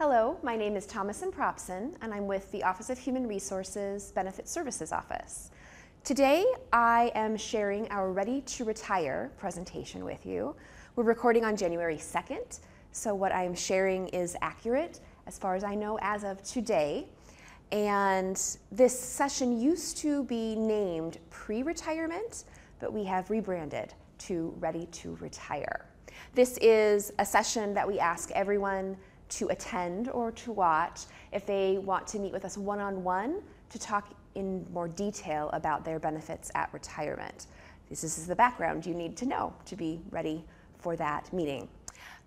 Hello, my name is Thomason Propson, and I'm with the Office of Human Resources Benefit Services Office. Today, I am sharing our Ready to Retire presentation with you. We're recording on January 2nd, so what I'm sharing is accurate as far as I know as of today. And this session used to be named Pre-Retirement, but we have rebranded to Ready to Retire. This is a session that we ask everyone to attend or to watch if they want to meet with us one-on-one to talk in more detail about their benefits at retirement. This is the background you need to know to be ready for that meeting.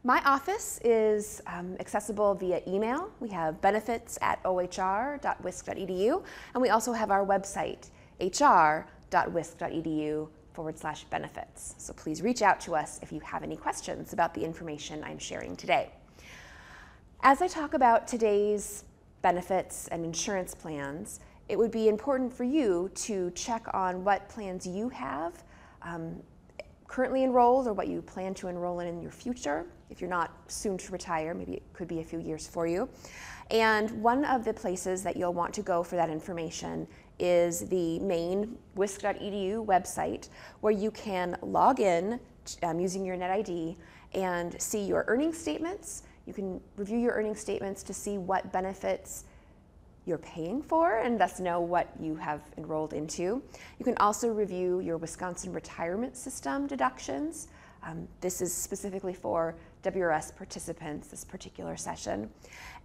My office is accessible via email. We have benefits@ohr.wisc.edu, and we also have our website, hr.wisc.edu/benefits. So please reach out to us if you have any questions about the information I'm sharing today. As I talk about today's benefits and insurance plans, it would be important for you to check on what plans you have currently enrolled or what you plan to enroll in your future. If you're not soon to retire, maybe it could be a few years for you. And one of the places that you'll want to go for that information is the main wisc.edu website, where you can log in using your NetID and see your earnings statements. You can review your earnings statements to see what benefits you're paying for and thus know what you have enrolled into. You can also review your Wisconsin retirement system deductions. This is specifically for WRS participants, this particular session.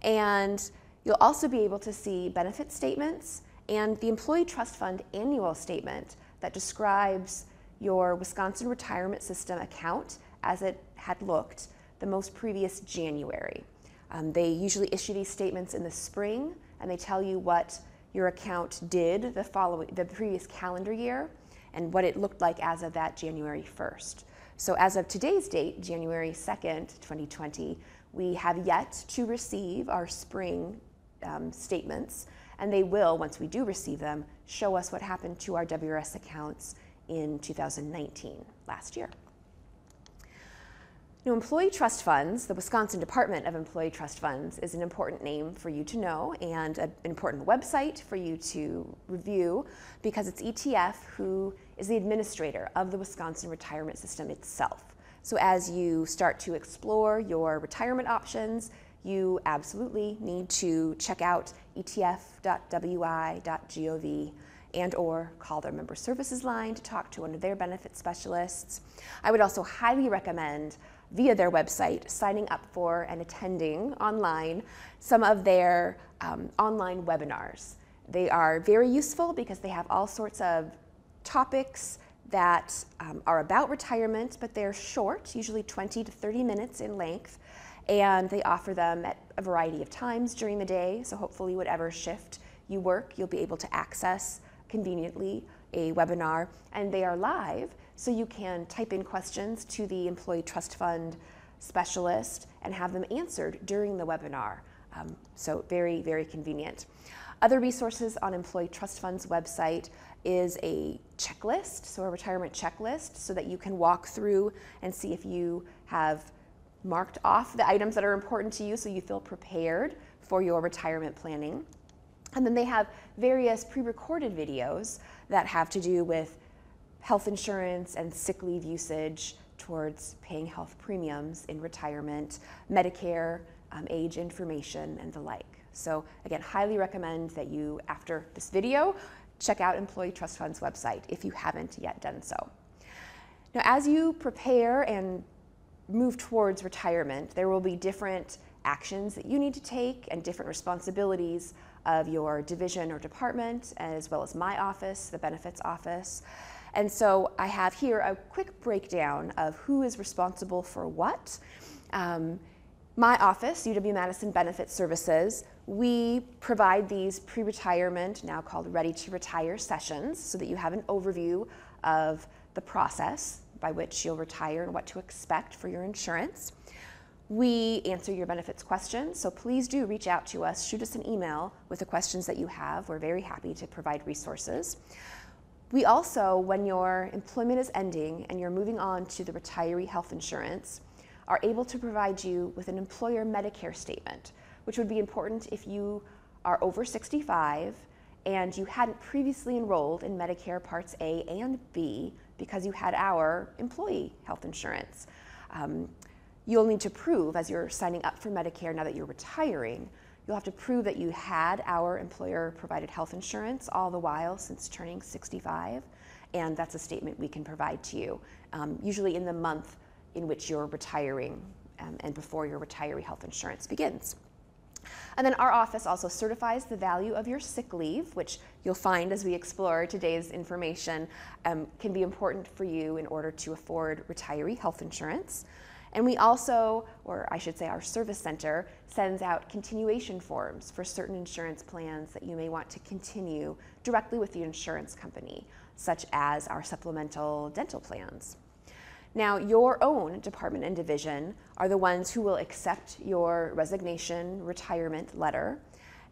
And you'll also be able to see benefit statements and the Employee Trust Fund annual statement that describes your Wisconsin retirement system account as it had looked the most previous January. They usually issue these statements in the spring, and they tell you what your account did the previous calendar year and what it looked like as of that January 1st. So as of today's date, January 2nd, 2020, we have yet to receive our spring statements, and they will, once we do receive them, show us what happened to our WRS accounts in 2019, last year. Now, Employee Trust Funds, the Wisconsin Department of Employee Trust Funds, is an important name for you to know and an important website for you to review because it's ETF who is the administrator of the Wisconsin retirement system itself. So as you start to explore your retirement options, you absolutely need to check out etf.wi.gov and/or call their member services line to talk to one of their benefit specialists. I would also highly recommend via their website signing up for and attending online some of their online webinars. They are very useful because they have all sorts of topics that are about retirement, but they're short, usually 20 to 30 minutes in length, and they offer them at a variety of times during the day, so hopefully whatever shift you work, you'll be able to access conveniently a webinar, and they are live, so you can type in questions to the Employee Trust Fund specialist and have them answered during the webinar. So very, very convenient. Other resources on Employee Trust Fund's website is a checklist, so a retirement checklist, so that you can walk through and see if you have marked off the items that are important to you so you feel prepared for your retirement planning. And then they have various pre-recorded videos that have to do with health insurance and sick leave usage towards paying health premiums in retirement, Medicare, age information, and the like. So again, highly recommend that you, after this video, check out Employee Trust Fund's website if you haven't yet done so. Now, as you prepare and move towards retirement, there will be different actions that you need to take and different responsibilities of your division or department, as well as my office, the benefits office. And so I have here a quick breakdown of who is responsible for what. My office, uw-madison Benefit Services, we provide these pre-retirement, now called Ready to Retire sessions, so that you have an overview of the process by which you'll retire and what to expect for your insurance. We answer your benefits questions, so please do reach out to us, shoot us an email with the questions that you have. We're very happy to provide resources. We also, when your employment is ending and you're moving on to the retiree health insurance, are able to provide you with an employer Medicare statement which would be important if you are over 65 and you hadn't previously enrolled in Medicare Parts A and B because you had our employee health insurance. You'll need to prove, as you're signing up for Medicare now that you're retiring, you'll have to prove that you had our employer-provided health insurance all the while since turning 65, and that's a statement we can provide to you, usually in the month in which you're retiring and before your retiree health insurance begins. And then our office also certifies the value of your sick leave, which you'll find as we explore today's information can be important for you in order to afford retiree health insurance. And we also, or I should say our service center, sends out continuation forms for certain insurance plans that you may want to continue directly with the insurance company, such as our supplemental dental plans. Now, your own department and division are the ones who will accept your resignation retirement letter,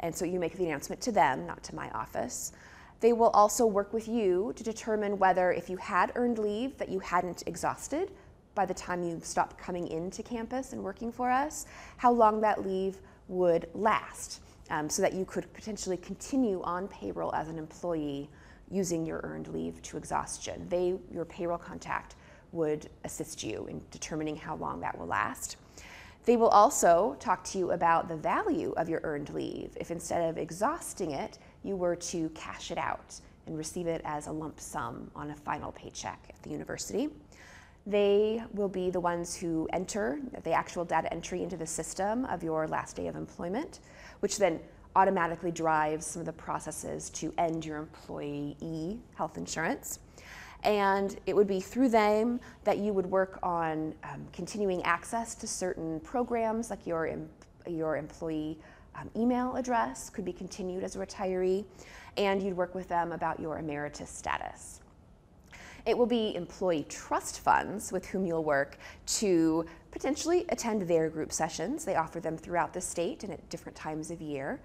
and so you make the announcement to them, not to my office. They will also work with you to determine whether, if you had earned leave that you hadn't exhausted by the time you stopped coming into campus and working for us, how long that leave would last, so that you could potentially continue on payroll as an employee using your earned leave to exhaustion. Your payroll contact, would assist you in determining how long that will last. They will also talk to you about the value of your earned leave if instead of exhausting it, you were to cash it out and receive it as a lump sum on a final paycheck at the university. They will be the ones who enter the actual data entry into the system of your last day of employment, which then automatically drives some of the processes to end your employee health insurance. And it would be through them that you would work on continuing access to certain programs, like your employee email address could be continued as a retiree, and you'd work with them about your emeritus status. It will be employee trust funds with whom you'll work to potentially attend their group sessions. They offer them throughout the state and at different times of year.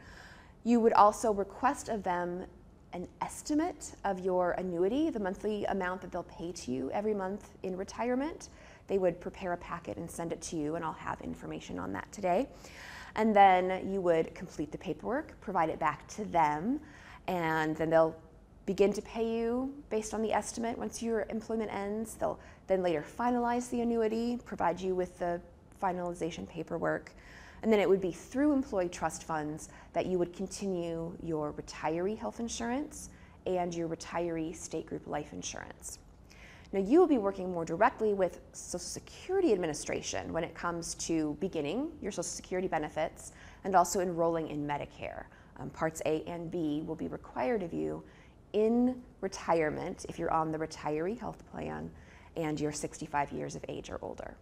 You would also request of them an estimate of your annuity, the monthly amount that they'll pay to you every month in retirement. They would prepare a packet and send it to you, and I'll have information on that today. And then you would complete the paperwork, provide it back to them, and then they'll begin to pay you based on the estimate. Once your employment ends, they'll then later finalize the annuity, provide you with the finalization paperwork, and then it would be through employee trust funds that you would continue your retiree health insurance and your retiree state group life insurance. Now, you will be working more directly with Social Security Administration when it comes to beginning your Social Security benefits and also enrolling in Medicare. Parts A and B will be required of you in retirement if you're on the retiree health plan and you're 65 years of age or older.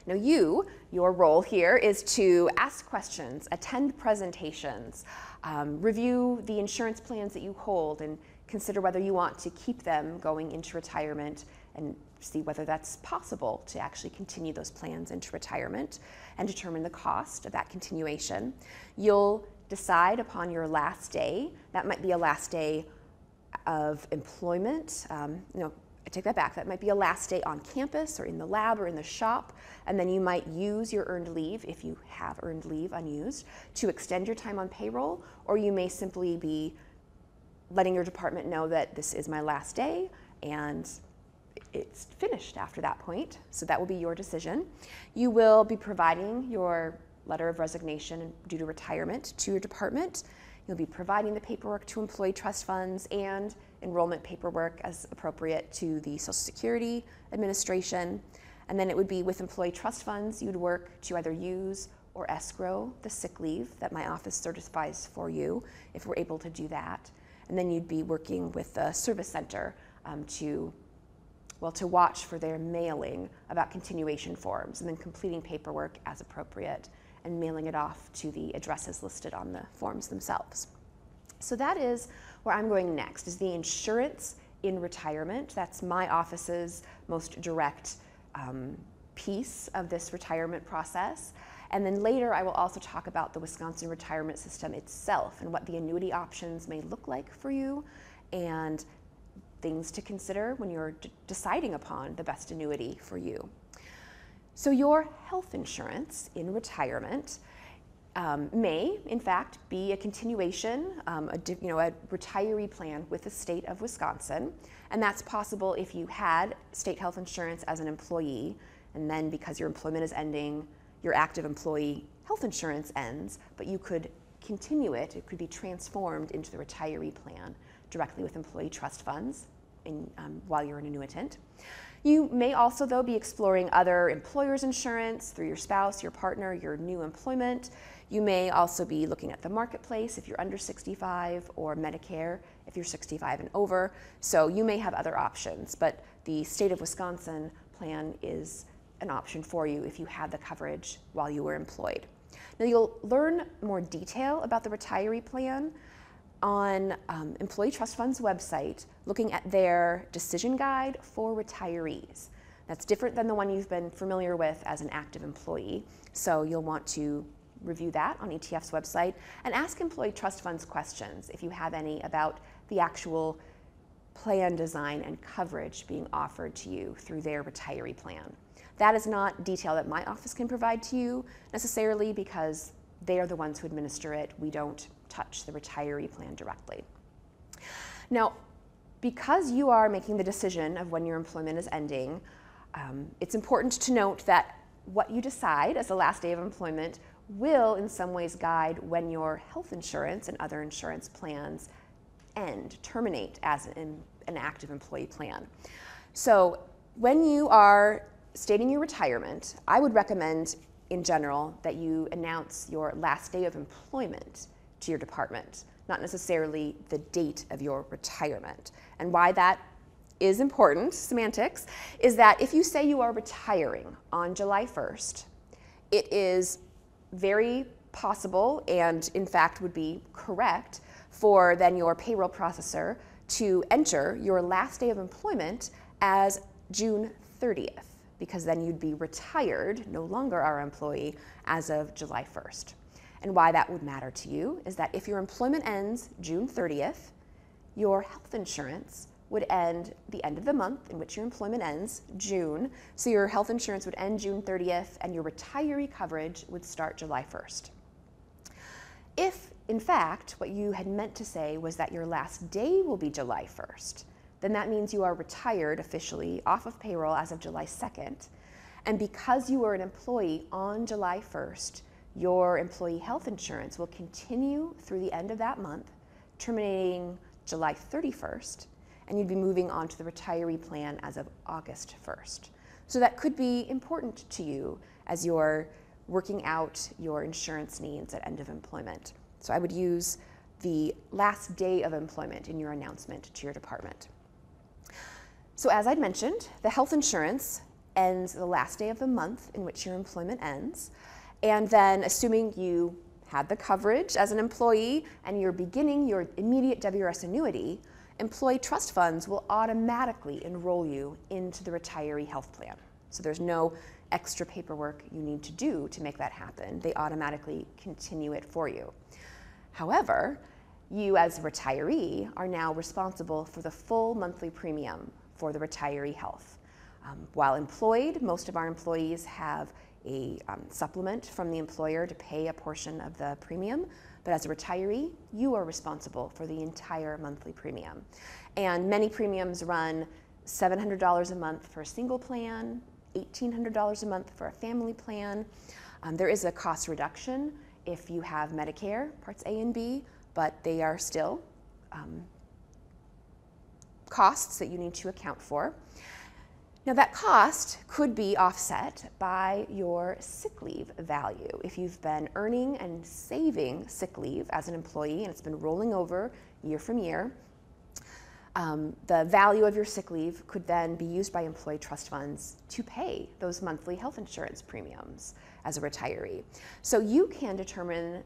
Now your role here is to ask questions, attend presentations, review the insurance plans that you hold and consider whether you want to keep them going into retirement and see whether that's possible to actually continue those plans into retirement and determine the cost of that continuation. You'll decide upon your last day. That might be a last day of employment. I take that back. That might be a last day on campus or in the lab or in the shop, and then you might use your earned leave, if you have earned leave unused, to extend your time on payroll, or you may simply be letting your department know that this is my last day and it's finished after that point. So that will be your decision. You will be providing your letter of resignation due to retirement to your department. You'll be providing the paperwork to employee trust funds and enrollment paperwork as appropriate to the Social Security Administration. And then it would be with employee trust funds, you'd work to either use or escrow the sick leave that my office certifies for you, if we're able to do that. And then you'd be working with the service center to watch for their mailing about continuation forms and then completing paperwork as appropriate and mailing it off to the addresses listed on the forms themselves. So that is where I'm going next, is the insurance in retirement. That's my office's most direct piece of this retirement process. And then later I will also talk about the Wisconsin retirement system itself and what the annuity options may look like for you and things to consider when you're deciding upon the best annuity for you. So your health insurance in retirement may, in fact, be a continuation, a retiree plan with the state of Wisconsin. And that's possible if you had state health insurance as an employee, and then because your employment is ending, your active employee health insurance ends, but you could continue it. It could be transformed into the retiree plan directly with employee trust funds while you're an annuitant. You may also, though, be exploring other employers' insurance through your spouse, your partner, your new employment. You may also be looking at the marketplace if you're under 65, or Medicare if you're 65 and over. So you may have other options, but the state of Wisconsin plan is an option for you if you had the coverage while you were employed. Now, you'll learn more detail about the retiree plan on Employee Trust Fund's website, looking at their decision guide for retirees. That's different than the one you've been familiar with as an active employee. So you'll want to review that on ETF's website and ask Employee Trust Funds questions if you have any about the actual plan design and coverage being offered to you through their retiree plan. That is not detail that my office can provide to you necessarily, because they are the ones who administer it. We don't touch the retiree plan directly. Now, because you are making the decision of when your employment is ending, it's important to note that what you decide as the last day of employment will in some ways guide when your health insurance and other insurance plans terminate as an active employee plan. So when you are stating your retirement, I would recommend in general that you announce your last day of employment to your department, not necessarily the date of your retirement. And why that is important, semantics, is that if you say you are retiring on July 1st, it is very possible, and in fact would be correct, for then your payroll processor to enter your last day of employment as June 30th, because then you'd be retired, no longer our employee, as of July 1st. And why that would matter to you is that if your employment ends June 30th, your health insurance would end the end of the month in which your employment ends, June. So your health insurance would end June 30th and your retiree coverage would start July 1st. If, in fact, what you had meant to say was that your last day will be July 1st, then that means you are retired officially off of payroll as of July 2nd. And because you were an employee on July 1st, your employee health insurance will continue through the end of that month, terminating July 31st, and you'd be moving on to the retiree plan as of August 1st. So that could be important to you as you're working out your insurance needs at end of employment. So I would use the last day of employment in your announcement to your department. So as I'd mentioned, the health insurance ends the last day of the month in which your employment ends. And then assuming you had the coverage as an employee and you're beginning your immediate WRS annuity, employee trust funds will automatically enroll you into the retiree health plan. So there's no extra paperwork you need to do to make that happen. They automatically continue it for you. However, you as a retiree are now responsible for the full monthly premium for the retiree health. While employed, most of our employees have a supplement from the employer to pay a portion of the premium, but as a retiree, you are responsible for the entire monthly premium. And many premiums run $700 a month for a single plan, $1,800 a month for a family plan. There is a cost reduction if you have Medicare, Parts A and B, but they are still costs that you need to account for. Now that cost could be offset by your sick leave value. If you've been earning and saving sick leave as an employee and it's been rolling over year from year, the value of your sick leave could then be used by employee trust funds to pay those monthly health insurance premiums as a retiree. So you can determine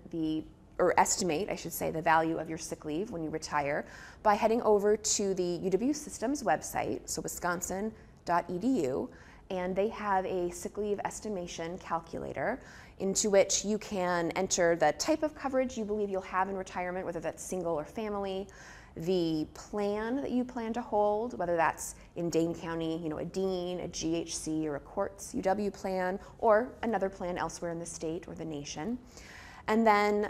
or estimate, I should say, the value of your sick leave when you retire by heading over to the UW Systems website, so wisconsin.edu, and they have a sick leave estimation calculator into which you can enter the type of coverage you believe you'll have in retirement, whether that's single or family, the plan that you plan to hold, whether that's in Dane County, a Dean, a GHC, or a Quartz UW plan, or another plan elsewhere in the state or the nation. And then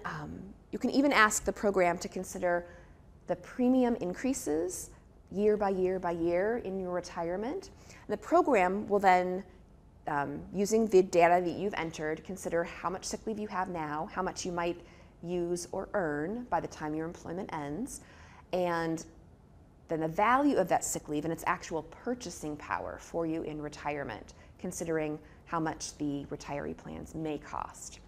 you can even ask the program to consider the premium increases year by year by year in your retirement. And the program will then, using the data that you've entered, consider how much sick leave you have now, how much you might use or earn by the time your employment ends, and then the value of that sick leave and its actual purchasing power for you in retirement, considering how much the retiree plans may cost.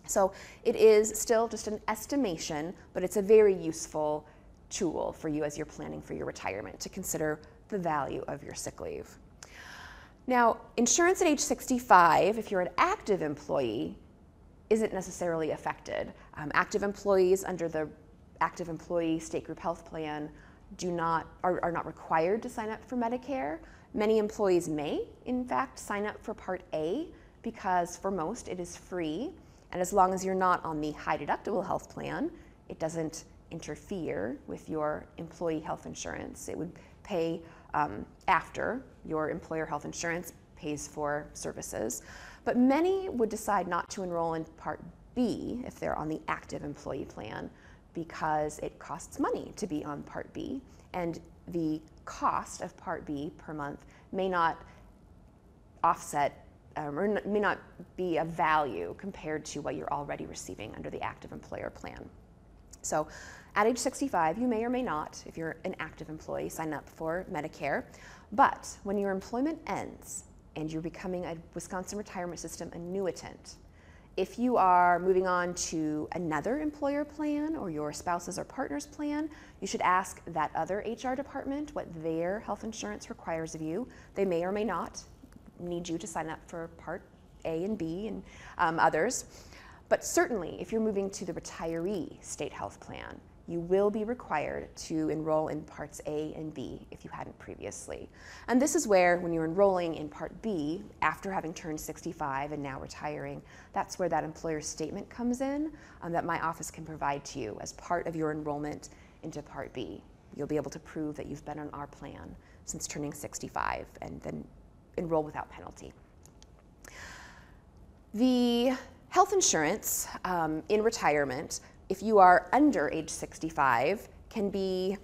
So it is still just an estimation, but it's a very useful tool for you as you're planning for your retirement to consider the value of your sick leave. Now, insurance at age 65, if you're an active employee, isn't necessarily affected. Active employees under the Active Employee State Group Health Plan are not required to sign up for Medicare. Many employees may, in fact, sign up for Part A because for most it is free. And as long as you're not on the high deductible health plan, it doesn't interfere with your employee health insurance. It would pay after your employer health insurance pays for services. But many would decide not to enroll in Part B if they're on the active employee plan because it costs money to be on Part B, and the cost of Part B per month may not offset or may not be of value compared to what you're already receiving under the active employer plan. So at age 65, you may or may not, if you're an active employee, sign up for Medicare. But when your employment ends and you're becoming a Wisconsin Retirement System annuitant, if you are moving on to another employer plan or your spouse's or partner's plan, you should ask that other HR department what their health insurance requires of you. They may or may not need you to sign up for Part A and B and others. But certainly, if you're moving to the retiree state health plan, you will be required to enroll in Parts A and B if you hadn't previously. And this is where, when you're enrolling in Part B, after having turned 65 and now retiring, that's where that employer statement comes in that my office can provide to you as part of your enrollment into Part B. You'll be able to prove that you've been on our plan since turning 65 and then enroll without penalty. The health insurance in retirement, if you are under age 65, can be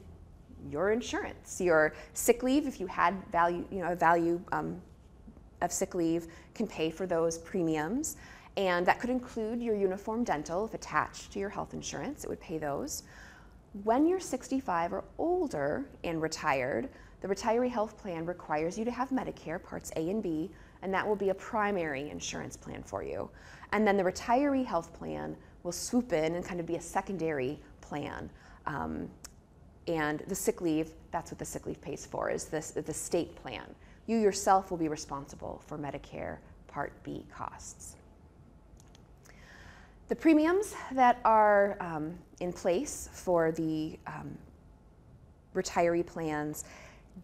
your insurance. Your sick leave, if you had a value of sick leave, can pay for those premiums. And that could include your uniform dental if attached to your health insurance. It would pay those. When you're 65 or older and retired, the retiree health plan requires you to have Medicare Parts A and B, and that will be a primary insurance plan for you. And then the retiree health plan will swoop in and kind of be a secondary plan. And the sick leave, that's what the sick leave pays for, is the state plan. You yourself will be responsible for Medicare Part B costs. The premiums that are in place for the retiree plans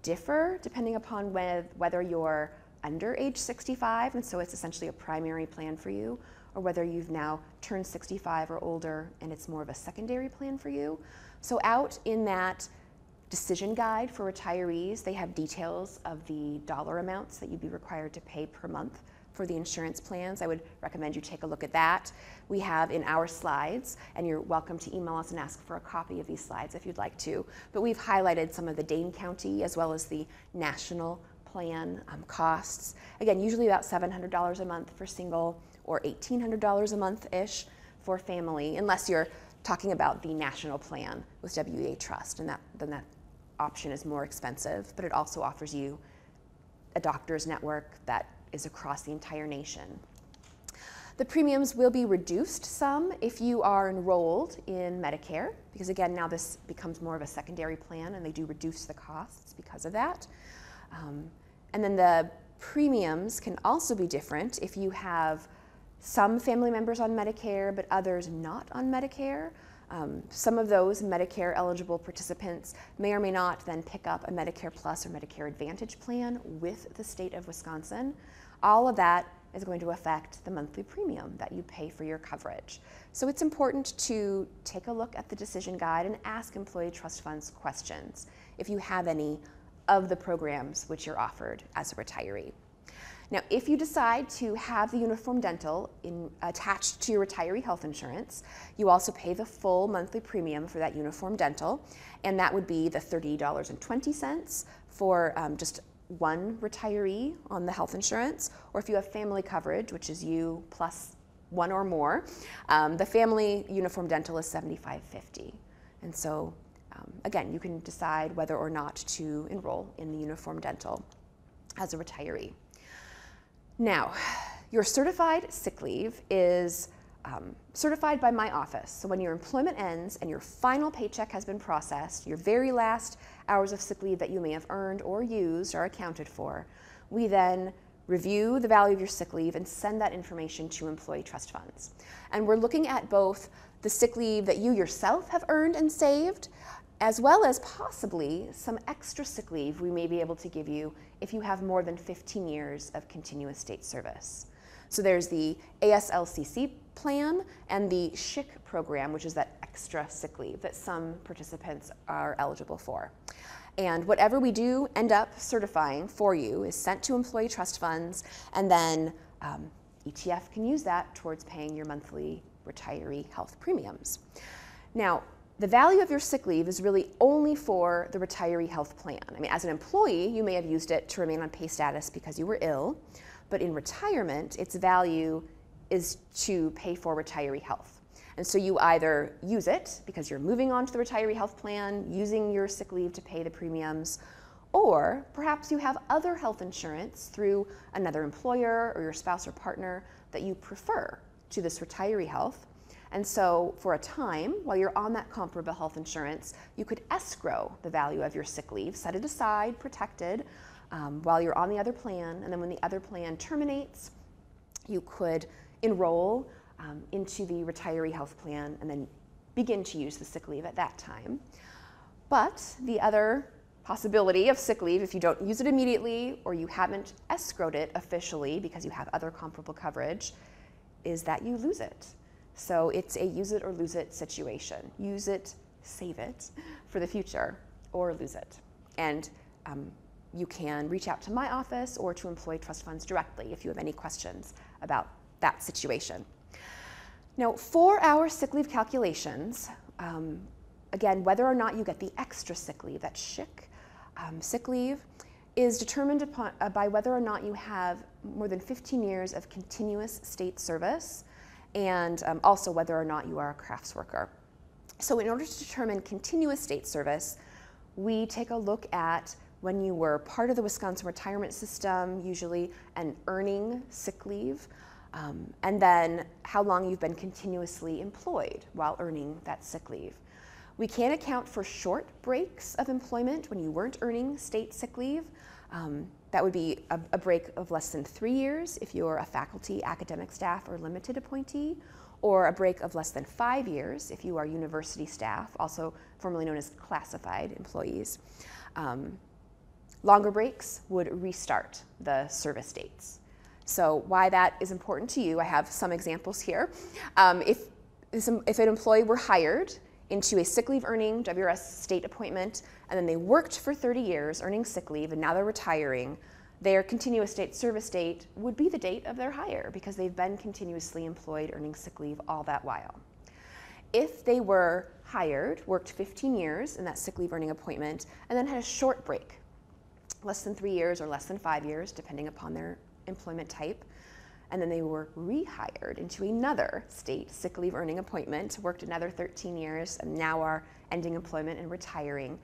differ depending upon whether you're under age 65, and so it's essentially a primary plan for you, or whether you've now turned 65 or older and it's more of a secondary plan for you. So out in that decision guide for retirees, they have details of the dollar amounts that you'd be required to pay per month for the insurance plans. I would recommend you take a look at that. We have in our slides, and you're welcome to email us and ask for a copy of these slides if you'd like to, but we've highlighted some of the Dane County as well as the national plan costs. Again, usually about $700 a month for single or $1,800 a month-ish for family, unless you're talking about the national plan with WEA Trust, and then that option is more expensive, but it also offers you a doctor's network that is across the entire nation. The premiums will be reduced some if you are enrolled in Medicare, because again, now this becomes more of a secondary plan and they do reduce the costs because of that. And then the premiums can also be different if you have some family members on Medicare but others not on Medicare. Some of those Medicare eligible participants may or may not then pick up a Medicare Plus or Medicare Advantage plan with the state of Wisconsin. All of that is going to affect the monthly premium that you pay for your coverage. So it's important to take a look at the decision guide and ask employee trust funds questions if you have any of the programs which you're offered as a retiree. Now, if you decide to have the uniform dental attached to your retiree health insurance, you also pay the full monthly premium for that uniform dental, and that would be the $30.20 for just one retiree on the health insurance, or if you have family coverage, which is you plus one or more, the family uniform dental is $75.50. And so, again, you can decide whether or not to enroll in the uniform dental as a retiree. Now, your certified sick leave is certified by my office. So when your employment ends and your final paycheck has been processed, your very last hours of sick leave that you may have earned or used are accounted for, we then review the value of your sick leave and send that information to employee trust funds. And we're looking at both the sick leave that you yourself have earned and saved, as well as possibly some extra sick leave we may be able to give you if you have more than 15 years of continuous state service. So there's the ASLCC plan and the SHIC program, which is that extra sick leave that some participants are eligible for. And whatever we do end up certifying for you is sent to employee trust funds, and then ETF can use that towards paying your monthly retiree health premiums. Now, the value of your sick leave is really only for the retiree health plan. I mean, as an employee, you may have used it to remain on pay status because you were ill, but in retirement, its value is to pay for retiree health. And so you either use it because you're moving on to the retiree health plan, using your sick leave to pay the premiums, or perhaps you have other health insurance through another employer or your spouse or partner that you prefer to this retiree health. And so for a time, while you're on that comparable health insurance, you could escrow the value of your sick leave, set it aside, protected, while you're on the other plan. And then when the other plan terminates, you could enroll into the retiree health plan and then begin to use the sick leave at that time. But the other possibility of sick leave, if you don't use it immediately or you haven't escrowed it officially because you have other comparable coverage, is that you lose it. So it's a use it or lose it situation. Use it, save it for the future, or lose it. And you can reach out to my office or to employee trust funds directly if you have any questions about that situation. Now, for our sick leave calculations, again, whether or not you get the extra sick leave, that SHIC sick leave, is determined by whether or not you have more than 15 years of continuous state service, and also whether or not you are a crafts worker. So in order to determine continuous state service, we take a look at when you were part of the Wisconsin retirement system, usually, and earning sick leave, and then how long you've been continuously employed while earning that sick leave. We can account for short breaks of employment when you weren't earning state sick leave. That would be a break of less than 3 years if you're a faculty, academic staff, or limited appointee, or a break of less than 5 years if you are university staff, also formerly known as classified employees. Longer breaks would restart the service dates. So why that is important to you, I have some examples here. If an employee were hired into a sick leave earning WRS state appointment, and then they worked for 30 years earning sick leave, and now they're retiring, their continuous state service date would be the date of their hire because they've been continuously employed earning sick leave all that while. If they were hired, worked 15 years in that sick leave earning appointment, and then had a short break, less than 3 years or less than 5 years, depending upon their employment type, and then they were rehired into another state sick leave earning appointment, worked another 13 years, and now are ending employment and retiring,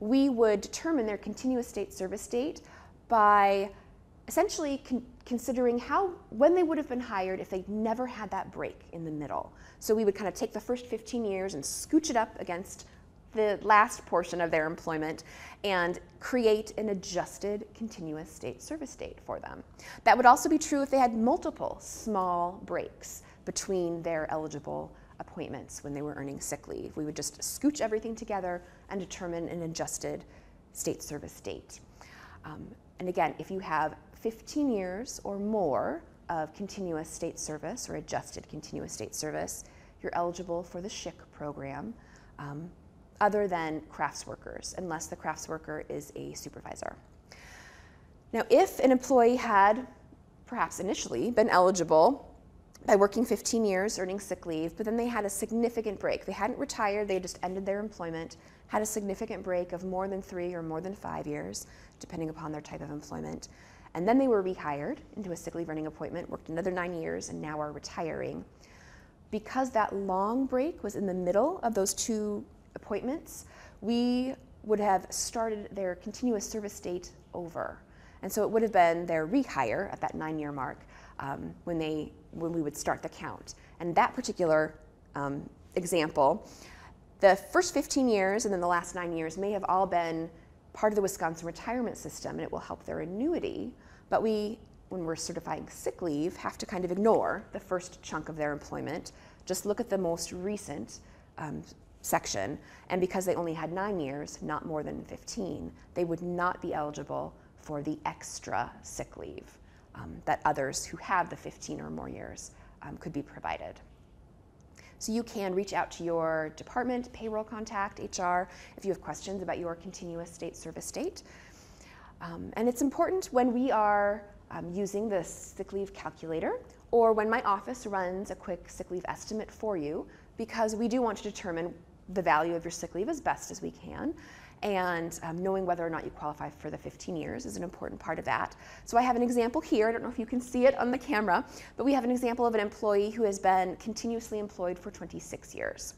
we would determine their continuous state service date by essentially considering when they would have been hired if they never had that break in the middle. So we would kind of take the first 15 years and scooch it up against the last portion of their employment and create an adjusted continuous state service date for them. That would also be true if they had multiple small breaks between their eligible appointments when they were earning sick leave. We would just scooch everything together and determine an adjusted state service date. And again, if you have 15 years or more of continuous state service or adjusted continuous state service, you're eligible for the SHIC program, other than crafts workers, unless the crafts worker is a supervisor. Now, if an employee had perhaps initially been eligible by working 15 years, earning sick leave, but then they had a significant break. They hadn't retired, they just ended their employment, had a significant break of more than 3 or more than 5 years, depending upon their type of employment. And then they were rehired into a sick leave earning appointment, worked another 9 years, and now are retiring. Because that long break was in the middle of those 2 appointments, we would have started their continuous service date over. And so it would have been their rehire at that 9-year mark when we would start the count. And that particular example, the first 15 years and then the last 9 years may have all been part of the Wisconsin retirement system, and it will help their annuity, but we, when we're certifying sick leave, have to kind of ignore the first chunk of their employment, just look at the most recent section, and because they only had 9 years, not more than 15, they would not be eligible for the extra sick leave that others who have the 15 or more years could be provided. So you can reach out to your department, payroll contact, HR, if you have questions about your continuous state service date. And it's important when we are using the sick leave calculator or when my office runs a quick sick leave estimate for you, because we do want to determine the value of your sick leave as best as we can. And knowing whether or not you qualify for the 15 years is an important part of that. So I have an example here. I don't know if you can see it on the camera, but we have an example of an employee who has been continuously employed for 26 years.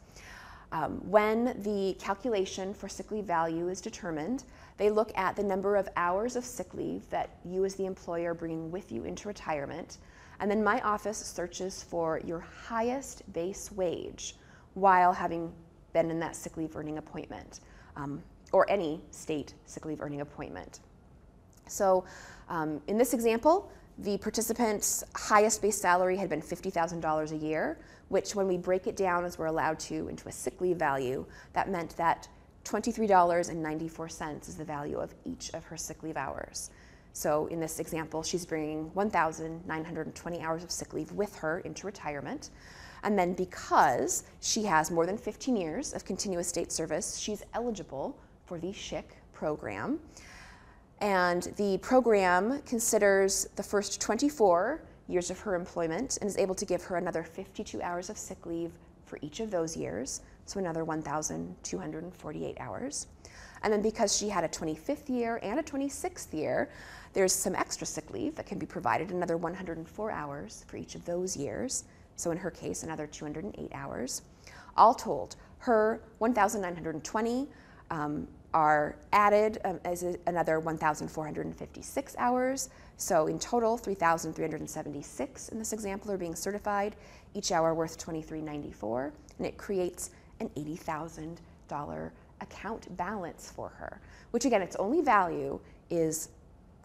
When the calculation for sick leave value is determined, they look at the number of hours of sick leave that you as the employer are bringing with you into retirement, and then my office searches for your highest base wage while having been in that sick leave earning appointment. Or any state sick leave earning appointment. So in this example, the participant's highest base salary had been $50,000 a year, which when we break it down as we're allowed to into a sick leave value, that meant that $23.94 is the value of each of her sick leave hours. So in this example, she's bringing 1,920 hours of sick leave with her into retirement. And then because she has more than 15 years of continuous state service, she's eligible for the SHIC program. And the program considers the first 24 years of her employment and is able to give her another 52 hours of sick leave for each of those years, so another 1,248 hours. And then because she had a 25th year and a 26th year, there's some extra sick leave that can be provided, another 104 hours for each of those years. So in her case, another 208 hours. All told, her 1,920 are added as another 1,456 hours. So in total, 3,376 in this example are being certified, each hour worth $23.94, and it creates an $80,000 account balance for her, which again, its only value is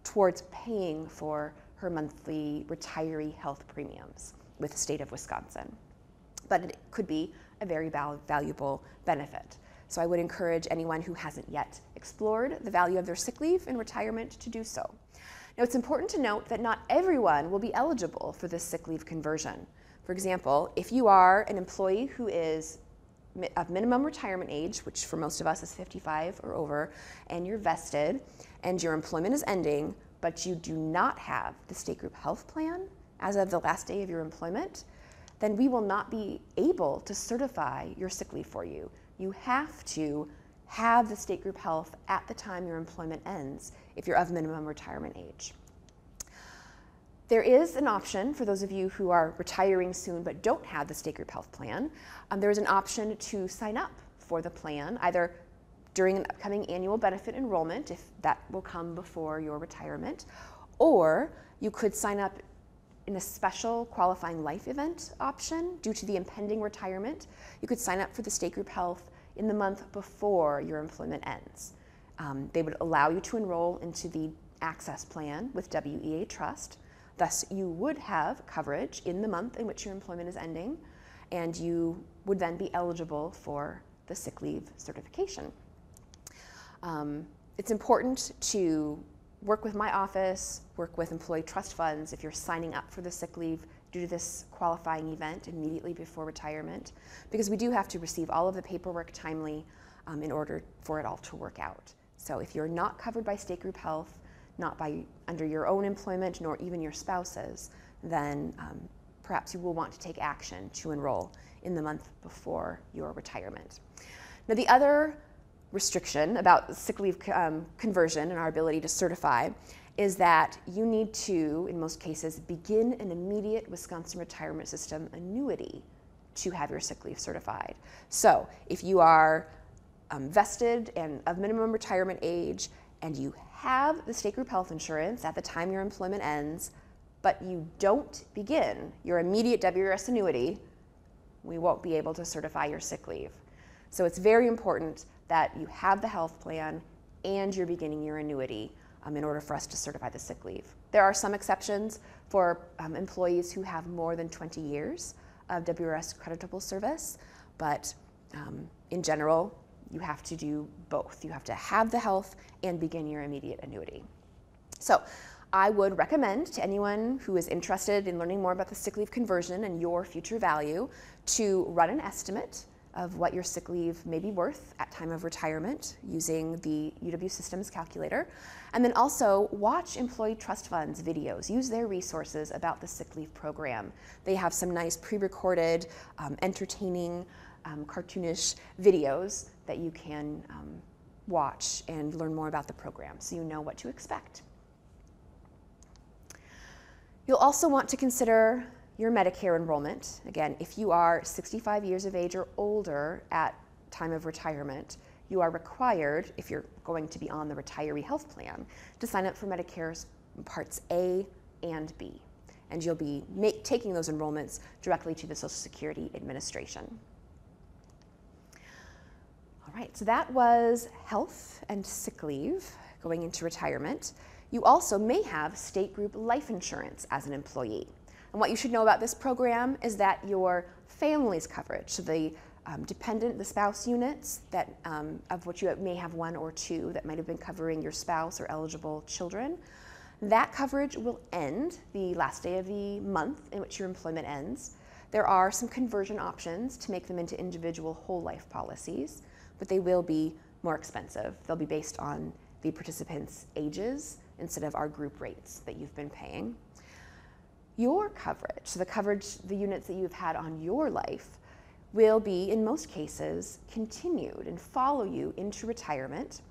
towards paying for her monthly retiree health premiums with the state of Wisconsin. But it could be a very valuable benefit. So I would encourage anyone who hasn't yet explored the value of their sick leave in retirement to do so. Now it's important to note that not everyone will be eligible for this sick leave conversion. For example, if you are an employee who is of minimum retirement age, which for most of us is 55 or over, and you're vested, and your employment is ending, but you do not have the state group health plan as of the last day of your employment, then we will not be able to certify your sick leave for you. You have to have the state group health at the time your employment ends if you're of minimum retirement age. There is an option for those of you who are retiring soon but don't have the state group health plan. There is an option to sign up for the plan either during an upcoming annual benefit enrollment, if that will come before your retirement, or you could sign up in a special qualifying life event option due to the impending retirement. You could sign up for the state group health in the month before your employment ends. They would allow you to enroll into the access plan with WEA Trust. Thus, you would have coverage in the month in which your employment is ending, and you would then be eligible for the sick leave certification. It's important to work with my office, work with employee trust funds if you're signing up for the sick leave due to this qualifying event immediately before retirement, because we do have to receive all of the paperwork timely in order for it all to work out. So if you're not covered by state group health, not under your own employment nor even your spouse's, then perhaps you will want to take action to enroll in the month before your retirement. Now, the other restriction about sick leave conversion and our ability to certify is that you need to, in most cases, begin an immediate Wisconsin Retirement System annuity to have your sick leave certified. So if you are vested and of minimum retirement age and you have the state group health insurance at the time your employment ends, but you don't begin your immediate WRS annuity, we won't be able to certify your sick leave. So it's very important that you have the health plan and you're beginning your annuity in order for us to certify the sick leave. There are some exceptions for employees who have more than 20 years of WRS creditable service, but in general, you have to do both. You have to have the health and begin your immediate annuity. So I would recommend to anyone who is interested in learning more about the sick leave conversion and your future value to run an estimate of what your sick leave may be worth at time of retirement using the UW Systems calculator. And then also watch Employee Trust Fund's videos. Use their resources about the sick leave program. They have some nice pre-recorded, entertaining, cartoonish videos that you can watch and learn more about the program so you know what to expect. You'll also want to consider your Medicare enrollment. Again, if you are 65 years of age or older at time of retirement, you are required, if you're going to be on the retiree health plan, to sign up for Medicare's Parts A and B. And you'll be taking those enrollments directly to the Social Security Administration. All right, so that was health and sick leave going into retirement. You also may have state group life insurance as an employee. And what you should know about this program is that your family's coverage, so the dependent, the spouse units that of which you may have one or two that might have been covering your spouse or eligible children, that coverage will end the last day of the month in which your employment ends. There are some conversion options to make them into individual whole life policies, but they will be more expensive. They'll be based on the participants' ages instead of our group rates that you've been paying. Your coverage, so the units that you've had on your life, will be, in most cases, continued and follow you into retirement.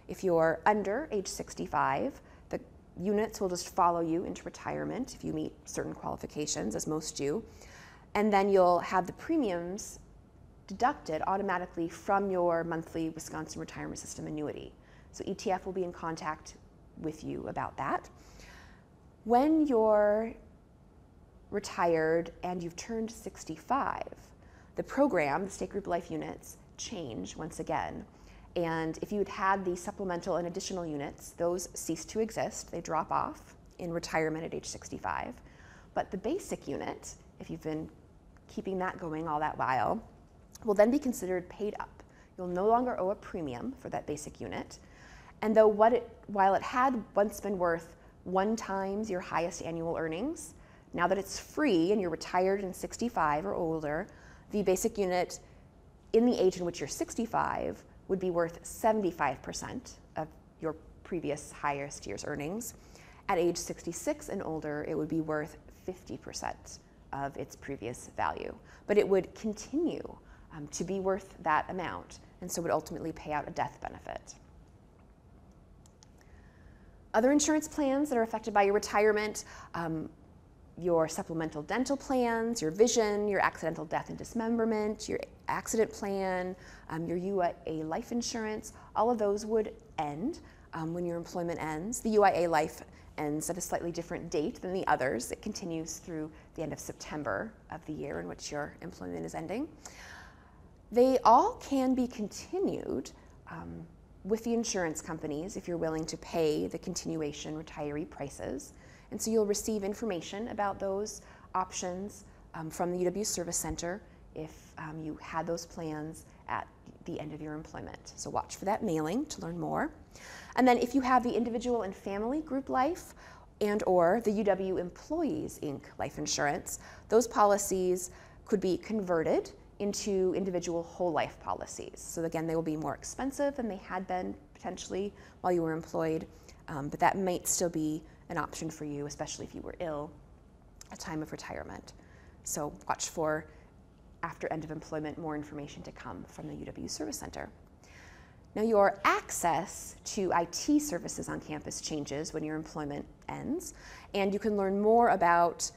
If you're under age 65, the units will just follow you into retirement if you meet certain qualifications, as most do. And then you'll have the premiums deducted automatically from your monthly Wisconsin Retirement System annuity. So ETF will be in contact with you about that. When you're retired and you've turned 65, the program, the state group life units, change once again. And if you had the supplemental and additional units, those cease to exist. They drop off in retirement at age 65. But the basic unit, if you've been keeping that going all that while, will then be considered paid up. You'll no longer owe a premium for that basic unit. And though while it had once been worth 1 times your highest annual earnings, now that it's free and you're retired and 65 or older, the basic unit in the age in which you're 65 would be worth 75% of your previous highest year's earnings. At age 66 and older, it would be worth 50% of its previous value. But it would continue to be worth that amount, and so would ultimately pay out a death benefit. Other insurance plans that are affected by your retirement, your supplemental dental plans, your vision, your accidental death and dismemberment, your accident plan, your UIA life insurance, all of those would end when your employment ends. The UIA life ends at a slightly different date than the others. It continues through the end of September of the year in which your employment is ending. They all can be continued with the insurance companies if you're willing to pay the continuation retiree prices. And so you'll receive information about those options from the UW Service Center if you had those plans at the end of your employment. So watch for that mailing to learn more. And then if you have the individual and family group life and or the UW Employees Inc. life insurance, those policies could be converted into individual whole life policies. So again, they will be more expensive than they had been potentially while you were employed, but that might still be an option for you, especially if you were ill at time of retirement. So watch for, after end of employment, more information to come from the UW Service Center. Now, your access to IT services on campus changes when your employment ends, and you can learn more about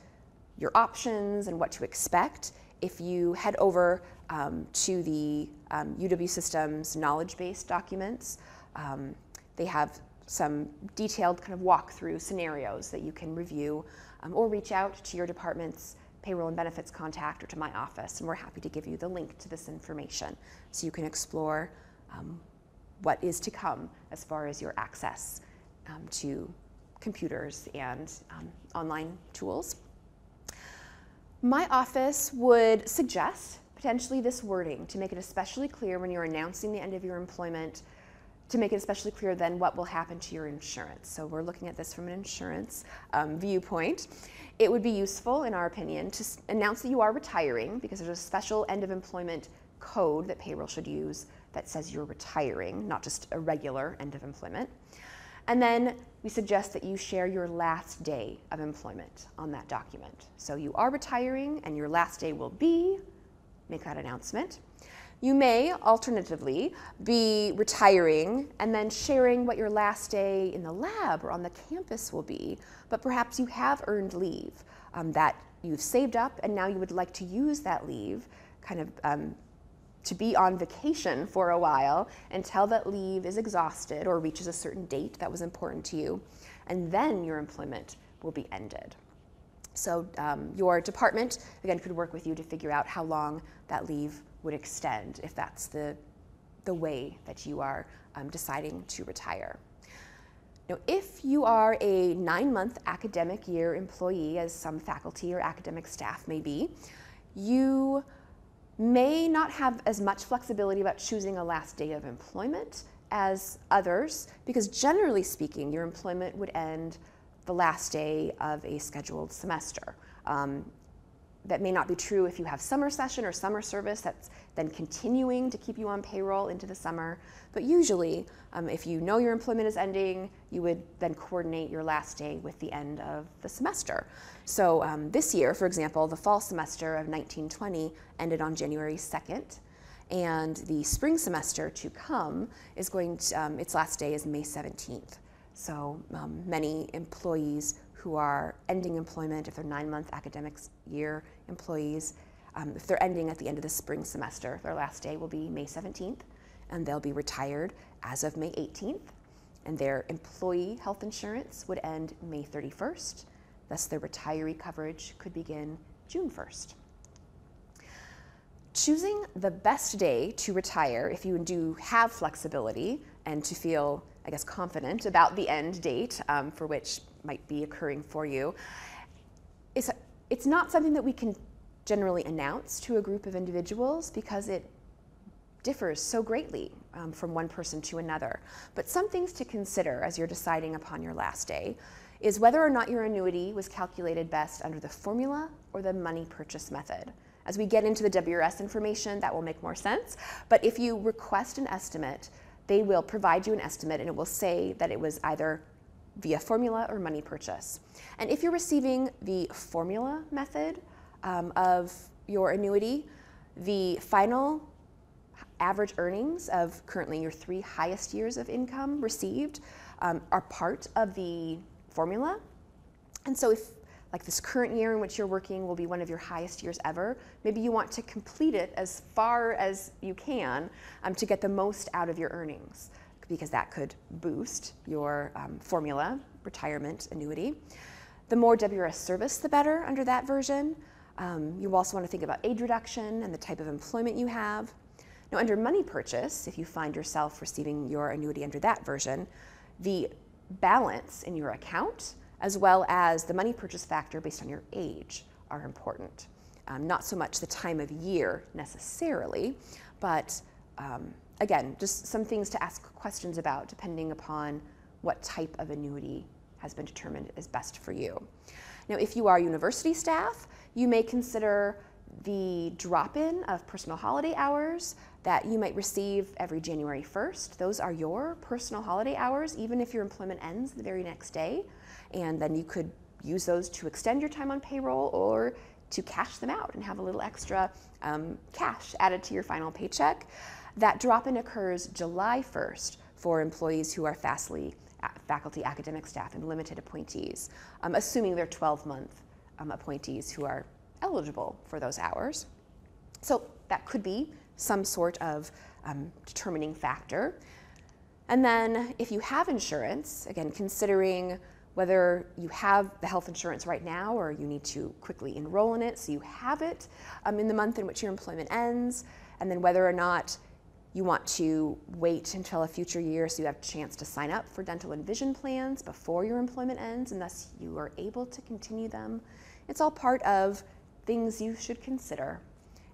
your options and what to expect if you head over to the UW Systems knowledge-based documents. They have some detailed kind of walkthrough scenarios that you can review, or reach out to your department's payroll and benefits contact or to my office, and we're happy to give you the link to this information so you can explore what is to come as far as your access to computers and online tools. My office would suggest potentially this wording to make it especially clear when you're announcing the end of your employment, to make it especially clear then what will happen to your insurance. So we're looking at this from an insurance viewpoint. It would be useful, in our opinion, to announce that you are retiring, because there's a special end of employment code that payroll should use that says you're retiring, not just a regular end of employment. And then we suggest that you share your last day of employment on that document. So you are retiring and your last day will be, make that announcement. You may alternatively be retiring and then sharing what your last day in the lab or on the campus will be, but perhaps you have earned leave that you've saved up and now you would like to use that leave kind of to be on vacation for a while until that leave is exhausted or reaches a certain date that was important to you, and then your employment will be ended. So your department, again, could work with you to figure out how long that leave would extend if that's the way that you are deciding to retire. Now, if you are a 9-month academic year employee, as some faculty or academic staff may be, you may not have as much flexibility about choosing a last day of employment as others, because generally speaking, your employment would end the last day of a scheduled semester. That may not be true if you have summer session or summer service that's then continuing to keep you on payroll into the summer. But usually, if you know your employment is ending, you would then coordinate your last day with the end of the semester. So this year, for example, the fall semester of 1920 ended on January 2nd, and the spring semester to come is going to, its last day is May 17th. So many employees who are ending employment, if they're 9-month academic year employees, if they're ending at the end of the spring semester, their last day will be May 17th, and they'll be retired as of May 18th, and their employee health insurance would end May 31st, thus their retiree coverage could begin June 1st. Choosing the best day to retire, if you do have flexibility and to feel, I guess, confident about the end date for which might be occurring for you, it's not something that we can generally announce to a group of individuals because it differs so greatly from one person to another. But some things to consider as you're deciding upon your last day is whether or not your annuity was calculated best under the formula or the money purchase method. As we get into the WRS information, that will make more sense. But if you request an estimate, they will provide you an estimate and it will say that it was either via formula or money purchase. And if you're receiving the formula method of your annuity, the final average earnings of currently your 3 highest years of income received are part of the formula. And so if, like, this current year in which you're working will be one of your highest years ever, maybe you want to complete it as far as you can to get the most out of your earnings, because that could boost your formula retirement annuity. The more WRS service, the better under that version. You also want to think about age reduction and the type of employment you have. Now, under money purchase, if you find yourself receiving your annuity under that version, the balance in your account as well as the money purchase factor based on your age are important. Not so much the time of year necessarily, but again, just some things to ask questions about depending upon what type of annuity has been determined is best for you. Now, if you are university staff, you may consider The drop-in of personal holiday hours that you might receive every January 1st, those are your personal holiday hours, even if your employment ends the very next day. And then you could use those to extend your time on payroll or to cash them out and have a little extra cash added to your final paycheck. That drop-in occurs July 1st for employees who are faculty, academic staff, and limited appointees, assuming they're 12-month appointees who are eligible for those hours. So that could be some sort of determining factor. And then if you have insurance, again, considering whether you have the health insurance right now or you need to quickly enroll in it so you have it in the month in which your employment ends, and then whether or not you want to wait until a future year so you have a chance to sign up for dental and vision plans before your employment ends and thus you are able to continue them. It's all part of things you should consider.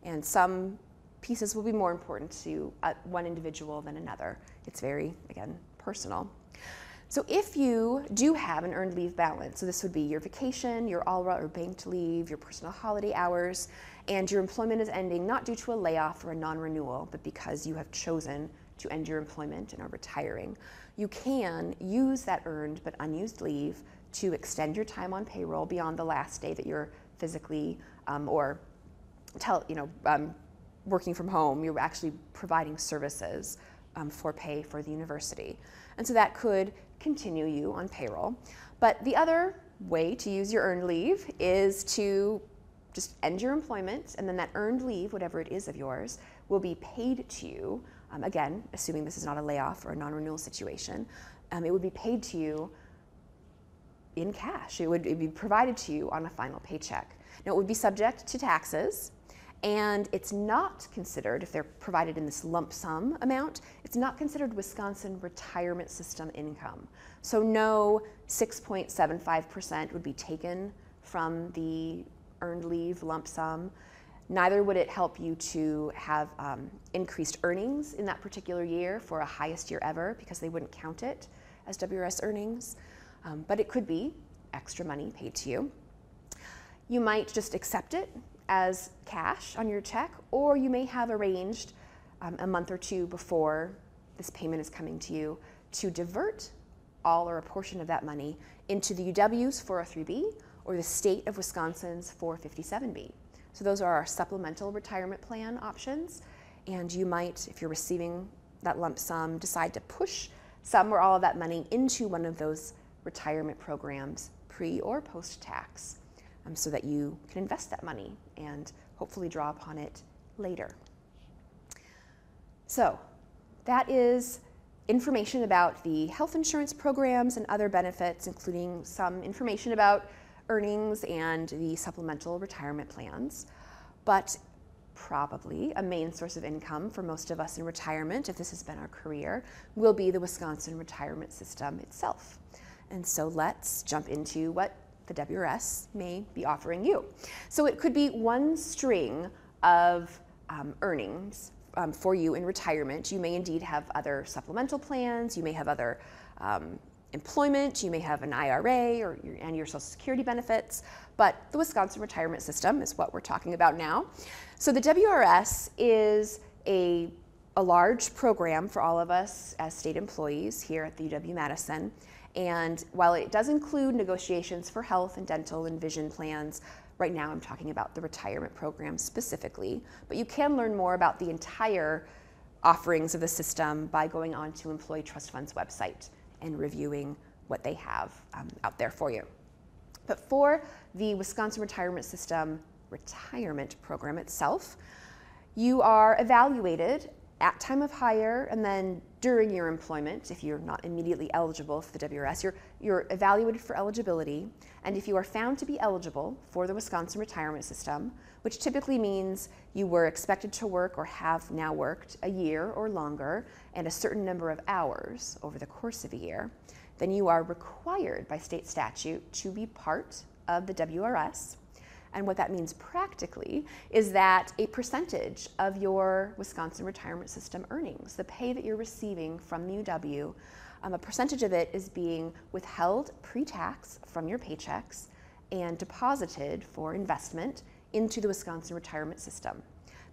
And some pieces will be more important to one individual than another. It's very, again, personal. So if you do have an earned leave balance, so this would be your vacation, your ALRA or banked leave, your personal holiday hours, and your employment is ending not due to a layoff or a non-renewal, but because you have chosen to end your employment and are retiring, you can use that earned but unused leave to extend your time on payroll beyond the last day that you're physically working from home. You're actually providing services for pay for the university. And so that could continue you on payroll. But the other way to use your earned leave is to just end your employment, and then that earned leave, whatever it is of yours, will be paid to you, again, assuming this is not a layoff or a non-renewal situation. It would be paid to you in cash. It would be provided to you on a final paycheck. Now, it would be subject to taxes, and it's not considered, if they're provided in this lump sum amount, it's not considered Wisconsin retirement system income. So no 6.75% would be taken from the earned leave lump sum. Neither would it help you to have increased earnings in that particular year for a highest year ever, because they wouldn't count it as WRS earnings. But it could be extra money paid to you. You might just accept it as cash on your check, or you may have arranged a month or two before this payment is coming to you to divert all or a portion of that money into the UW's 403B or the state of Wisconsin's 457B. So those are our supplemental retirement plan options, and you might, if you're receiving that lump sum, decide to push some or all of that money into one of those retirement programs pre or post-tax, so that you can invest that money and hopefully draw upon it later. So that is information about the health insurance programs and other benefits, including some information about earnings and the supplemental retirement plans. But probably a main source of income for most of us in retirement, if this has been our career, will be the Wisconsin retirement system itself. And so let's jump into what the WRS may be offering you. So it could be one string of earnings for you in retirement. You may indeed have other supplemental plans, you may have other employment, you may have an IRA and your Social Security benefits, but the Wisconsin retirement system is what we're talking about now. So the WRS is a large program for all of us as state employees here at the UW-Madison. And while it does include negotiations for health and dental and vision plans, right now I'm talking about the retirement program specifically, but you can learn more about the entire offerings of the system by going on to Employee Trust Fund's website and reviewing what they have out there for you. But for the Wisconsin Retirement System retirement program itself, you are evaluated at time of hire and then during your employment. If you're not immediately eligible for the WRS, you're evaluated for eligibility, and if you are found to be eligible for the Wisconsin retirement system, which typically means you were expected to work or have now worked a year or longer and a certain number of hours over the course of a year, then you are required by state statute to be part of the WRS. And what that means practically is that a percentage of your Wisconsin retirement system earnings, the pay that you're receiving from the UW, a percentage of it is being withheld pre-tax from your paychecks and deposited for investment into the Wisconsin retirement system.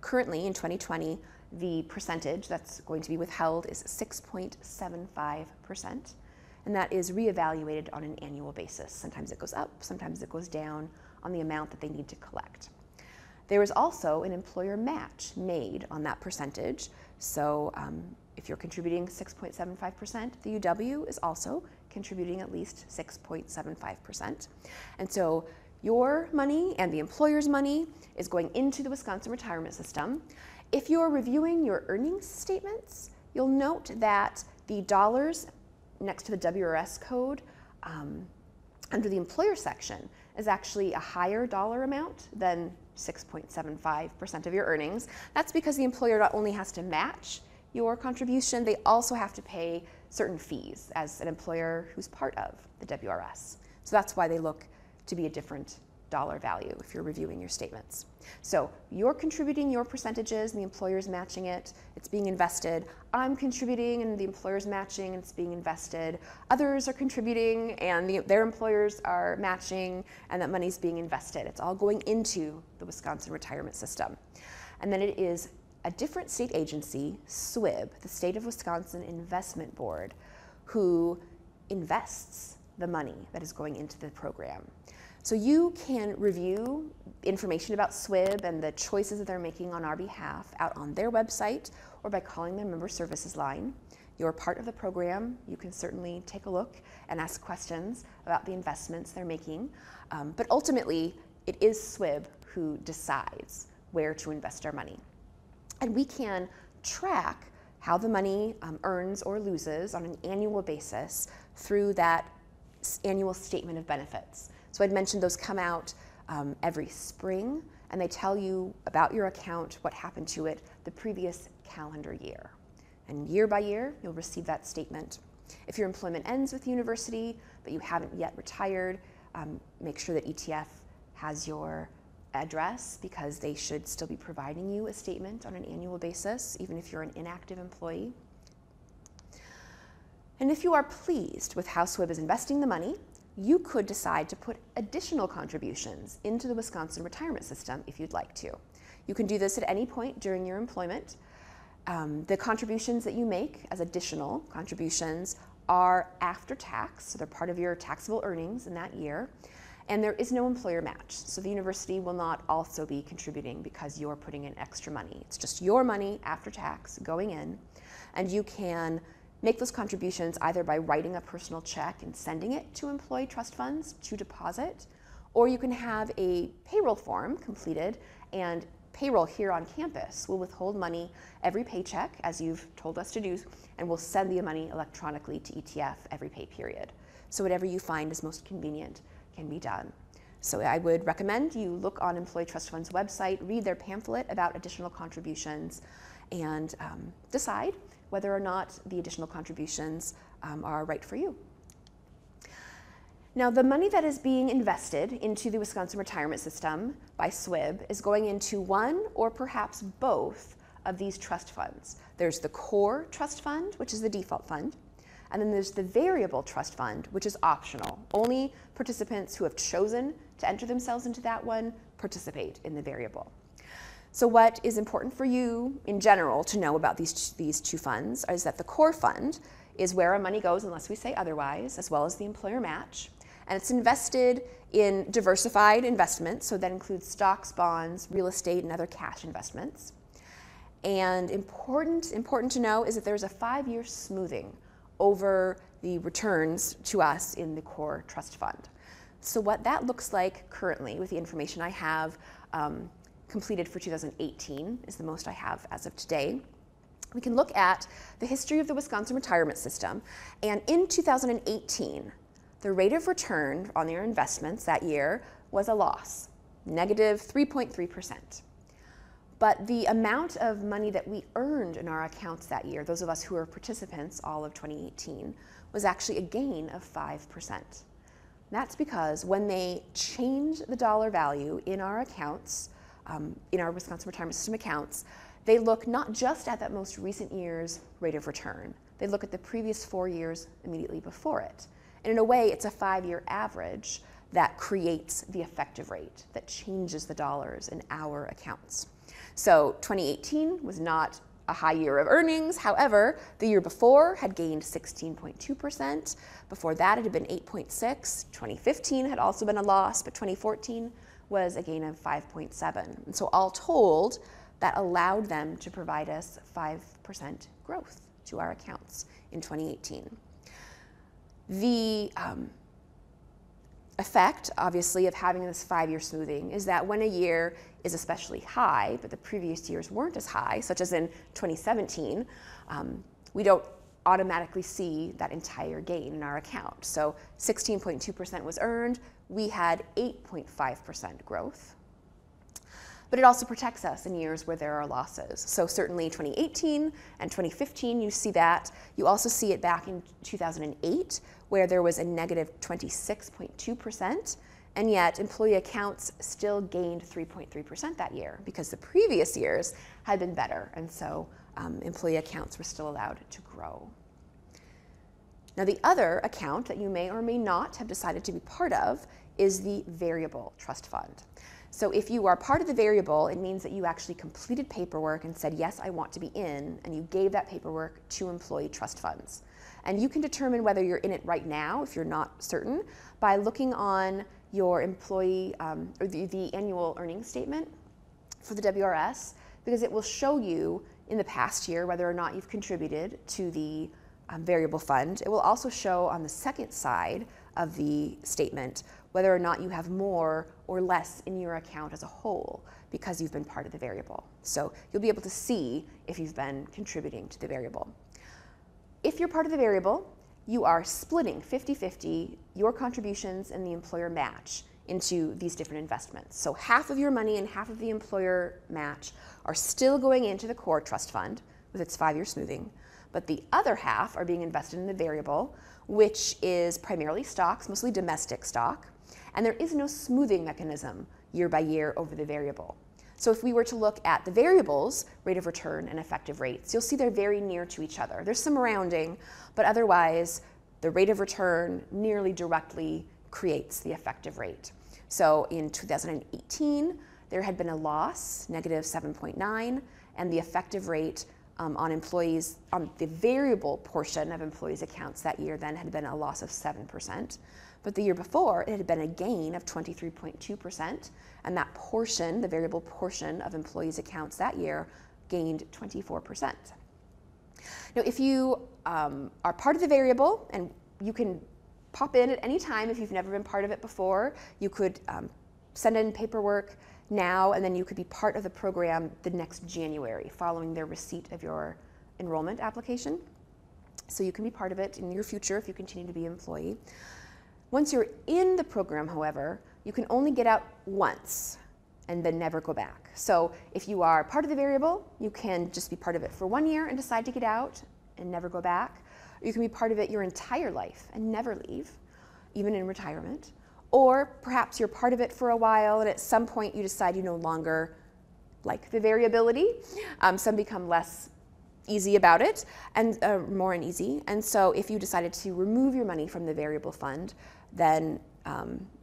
Currently, in 2020, the percentage that's going to be withheld is 6.75%, and that is reevaluated on an annual basis. Sometimes it goes up, sometimes it goes down on the amount that they need to collect. There is also an employer match made on that percentage. So if you're contributing 6.75%, the UW is also contributing at least 6.75%. And so your money and the employer's money is going into the Wisconsin retirement system. If you're reviewing your earnings statements, you'll note that the dollars next to the WRS code under the employer section is actually a higher dollar amount than 6.75% of your earnings. That's because the employer not only has to match your contribution, they also have to pay certain fees as an employer who's part of the WRS. So that's why they look to be a different dollar value if you're reviewing your statements. So you're contributing your percentages and the employer's matching it, it's being invested. I'm contributing and the employer's matching and it's being invested. Others are contributing and their employers are matching and that money's being invested. It's all going into the Wisconsin retirement system. And then it is a different state agency, SWIB, the State of Wisconsin Investment Board, who invests the money that is going into the program. So you can review information about SWIB and the choices that they're making on our behalf out on their website or by calling their member services line. You're part of the program. You can certainly take a look and ask questions about the investments they're making. But ultimately, it is SWIB who decides where to invest our money. And we can track how the money earns or loses on an annual basis through that annual statement of benefits. So I'd mentioned those come out every spring, and they tell you about your account, what happened to it the previous calendar year. And year by year, you'll receive that statement. If your employment ends with the university, but you haven't yet retired, make sure that ETF has your address because they should still be providing you a statement on an annual basis, even if you're an inactive employee. And if you are pleased with how SWIB is investing the money, you could decide to put additional contributions into the Wisconsin retirement system if you'd like to. You can do this at any point during your employment. The contributions that you make as additional contributions are after tax, so they're part of your taxable earnings in that year, and there is no employer match. So the university will not also be contributing because you're putting in extra money. It's just your money after tax going in, and you can make those contributions either by writing a personal check and sending it to employee trust funds to deposit, or you can have a payroll form completed, and payroll here on campus will withhold money every paycheck, as you've told us to do, and will send the money electronically to ETF every pay period. So whatever you find is most convenient can be done. So I would recommend you look on Employee Trust Fund's website, read their pamphlet about additional contributions, and decide whether or not the additional contributions are right for you. Now, the money that is being invested into the Wisconsin retirement system by SWIB is going into one or perhaps both of these trust funds. There's the core trust fund, which is the default fund, and then there's the variable trust fund, which is optional. Only participants who have chosen to enter themselves into that one participate in the variable. So what is important for you in general to know about these two funds is that the core fund is where our money goes unless we say otherwise, as well as the employer match. And it's invested in diversified investments, so that includes stocks, bonds, real estate, and other cash investments. And important to know is that there's a 5-year smoothing over the returns to us in the core trust fund. So what that looks like currently with the information I have completed for 2018 is the most I have as of today. We can look at the history of the Wisconsin retirement system, and in 2018, the rate of return on their investments that year was a loss, negative 3.3%. But the amount of money that we earned in our accounts that year, those of us who were participants all of 2018, was actually a gain of 5%. That's because when they change the dollar value in our accounts, in our Wisconsin retirement system accounts, they look not just at that most recent year's rate of return, they look at the previous 4 years immediately before it. And in a way, it's a 5-year average that creates the effective rate, that changes the dollars in our accounts. So 2018 was not a high year of earnings. However, the year before had gained 16.2%. Before that, it had been 8.6. 2015 had also been a loss, but 2014 was a gain of 5.7. And so all told, that allowed them to provide us 5% growth to our accounts in 2018. The effect, obviously, of having this 5-year smoothing is that when a year is especially high, but the previous years weren't as high, such as in 2017, we don't automatically see that entire gain in our account. So 16.2% was earned, we had 8.5% growth. But it also protects us in years where there are losses. So certainly 2018 and 2015, you see that. You also see it back in 2008, where there was a negative 26.2%, and yet employee accounts still gained 3.3% that year because the previous years had been better, and so employee accounts were still allowed to grow. Now, the other account that you may or may not have decided to be part of is the variable trust fund. So if you are part of the variable, it means that you actually completed paperwork and said, yes, I want to be in, and you gave that paperwork to employee trust funds. And you can determine whether you're in it right now, if you're not certain, by looking on your employee, or the annual earnings statement for the WRS, because it will show you in the past year whether or not you've contributed to the variable fund. It will also show on the second side of the statement whether or not you have more or less in your account as a whole because you've been part of the variable. So you'll be able to see if you've been contributing to the variable. If you're part of the variable, you are splitting 50-50 your contributions and the employer match into these different investments. So half of your money and half of the employer match are still going into the core trust fund with its 5-year smoothing, but the other half are being invested in the variable, which is primarily stocks, mostly domestic stock, and there is no smoothing mechanism year by year over the variable. So if we were to look at the variables, rate of return and effective rates, you'll see they're very near to each other. There's some rounding, but otherwise the rate of return nearly directly creates the effective rate. So in 2018, there had been a loss, negative 7.9, and the effective rate on employees, on the variable portion of employees' accounts that year then had been a loss of 7%. But the year before, it had been a gain of 23.2%, and that portion, the variable portion of employees' accounts that year, gained 24%. Now, if you are part of the variable, and you can pop in at any time if you've never been part of it before, you could send in paperwork now, and then you could be part of the program the next January following their receipt of your enrollment application. So you can be part of it in your future if you continue to be an employee. Once you're in the program, however, you can only get out once and then never go back. So if you are part of the variable, you can just be part of it for 1 year and decide to get out and never go back. Or you can be part of it your entire life and never leave, even in retirement. Or perhaps you're part of it for a while and at some point you decide you no longer like the variability. Some become less easy about it and more uneasy. And so if you decided to remove your money from the variable fund, then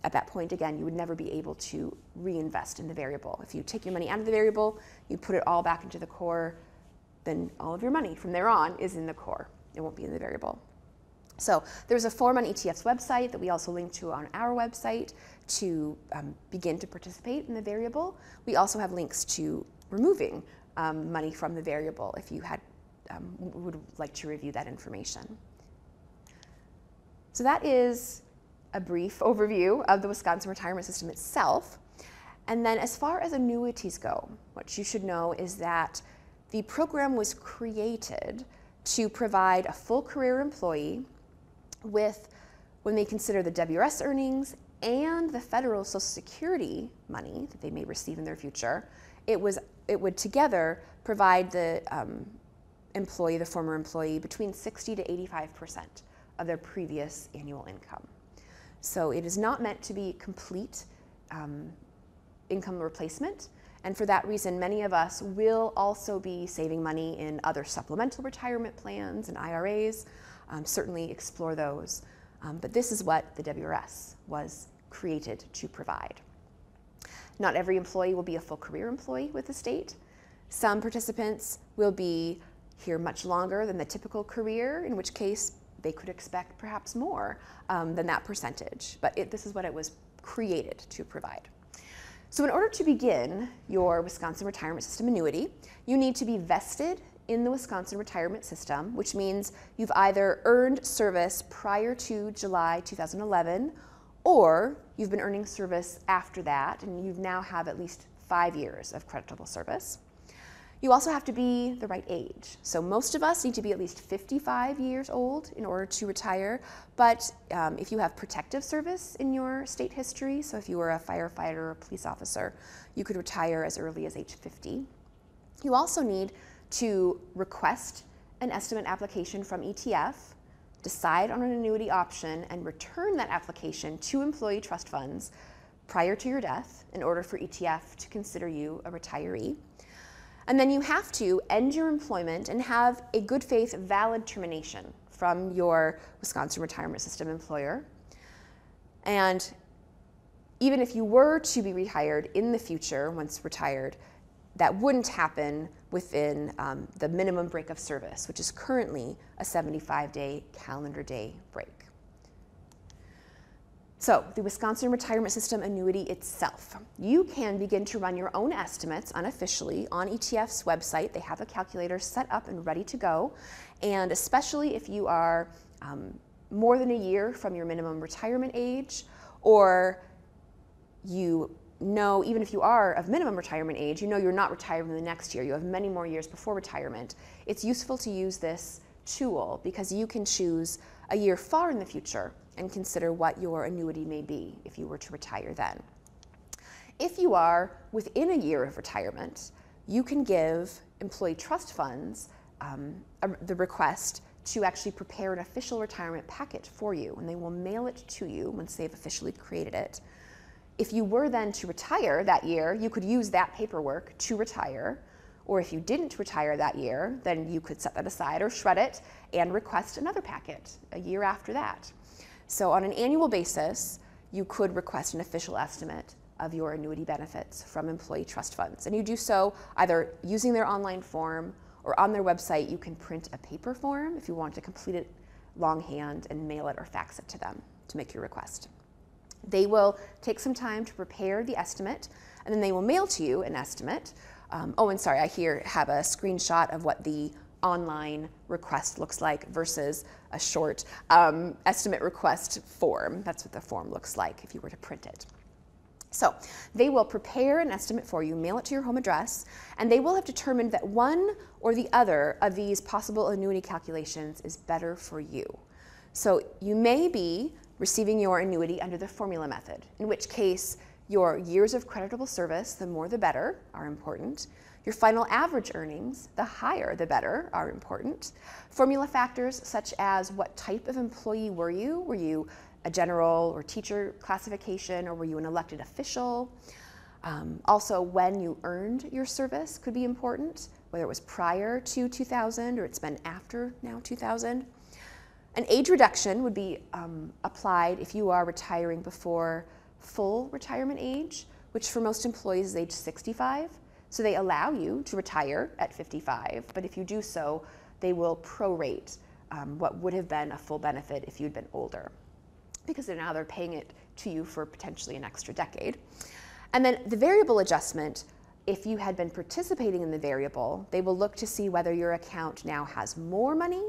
at that point, again, you would never be able to reinvest in the variable. If you take your money out of the variable, you put it all back into the core, then all of your money from there on is in the core. It won't be in the variable. So there's a form on ETF's website that we also link to on our website to begin to participate in the variable. We also have links to removing money from the variable if you would like to review that information. So that is a brief overview of the Wisconsin retirement system itself. And then as far as annuities go, what you should know is that the program was created to provide a full career employee with, when they consider the WRS earnings and the federal Social Security money that they may receive in their future, it would together provide the employee, the former employee, between 60 to 85% of their previous annual income. So it is not meant to be complete income replacement, and for that reason, many of us will also be saving money in other supplemental retirement plans and IRAs. Certainly explore those, but this is what the WRS was created to provide. Not every employee will be a full career employee with the state. Some participants will be here much longer than the typical career, in which case they could expect perhaps more than that percentage. But this is what it was created to provide. So in order to begin your Wisconsin Retirement System annuity, you need to be vested in the Wisconsin Retirement System, which means you've either earned service prior to July 2011, or you've been earning service after that, and you now have at least 5 years of creditable service. You also have to be the right age. So most of us need to be at least 55 years old in order to retire, but if you have protective service in your state history, so if you were a firefighter or a police officer, you could retire as early as age 50. You also need to request an estimate application from ETF, decide on an annuity option, and return that application to employee trust funds prior to your death in order for ETF to consider you a retiree. And then you have to end your employment and have a good faith valid termination from your Wisconsin Retirement System employer. And even if you were to be rehired in the future, once retired, that wouldn't happen within the minimum break of service, which is currently a 75-day calendar day break. So the Wisconsin Retirement System annuity itself, you can begin to run your own estimates unofficially on ETF's website. They have a calculator set up and ready to go. And especially if you are more than a year from your minimum retirement age, or you know, even if you are of minimum retirement age, you know you're not retiring in the next year, you have many more years before retirement, it's useful to use this tool because you can choose a year far in the future and consider what your annuity may be if you were to retire then. If you are within a year of retirement, you can give employee trust funds the request to actually prepare an official retirement packet for you, and they will mail it to you once they've officially created it. If you were then to retire that year, you could use that paperwork to retire, or if you didn't retire that year, then you could set that aside or shred it and request another packet a year after that. So on an annual basis, you could request an official estimate of your annuity benefits from employee trust funds. And you do so either using their online form or on their website. You can print a paper form if you want to complete it longhand and mail it or fax it to them to make your request. They will take some time to prepare the estimate, and then they will mail to you an estimate. Oh, and sorry, I here have a screenshot of what the online request looks like versus a short estimate request form. That's what the form looks like if you were to print it. So they will prepare an estimate for you, mail it to your home address, and they will have determined that one or the other of these possible annuity calculations is better for you. So you may be receiving your annuity under the formula method, in which case your years of creditable service, the more the better, are important. Your final average earnings, the higher the better, are important. Formula factors such as what type of employee were you? Were you a general or teacher classification, or were you an elected official? Also, when you earned your service could be important, whether it was prior to 2000 or it's been after now 2000. An age reduction would be applied if you are retiring before full retirement age, which for most employees is age 65. So they allow you to retire at 55, but if you do so, they will prorate what would have been a full benefit if you'd been older, because now they're paying it to you for potentially an extra decade. And then the variable adjustment, if you had been participating in the variable, they will look to see whether your account now has more money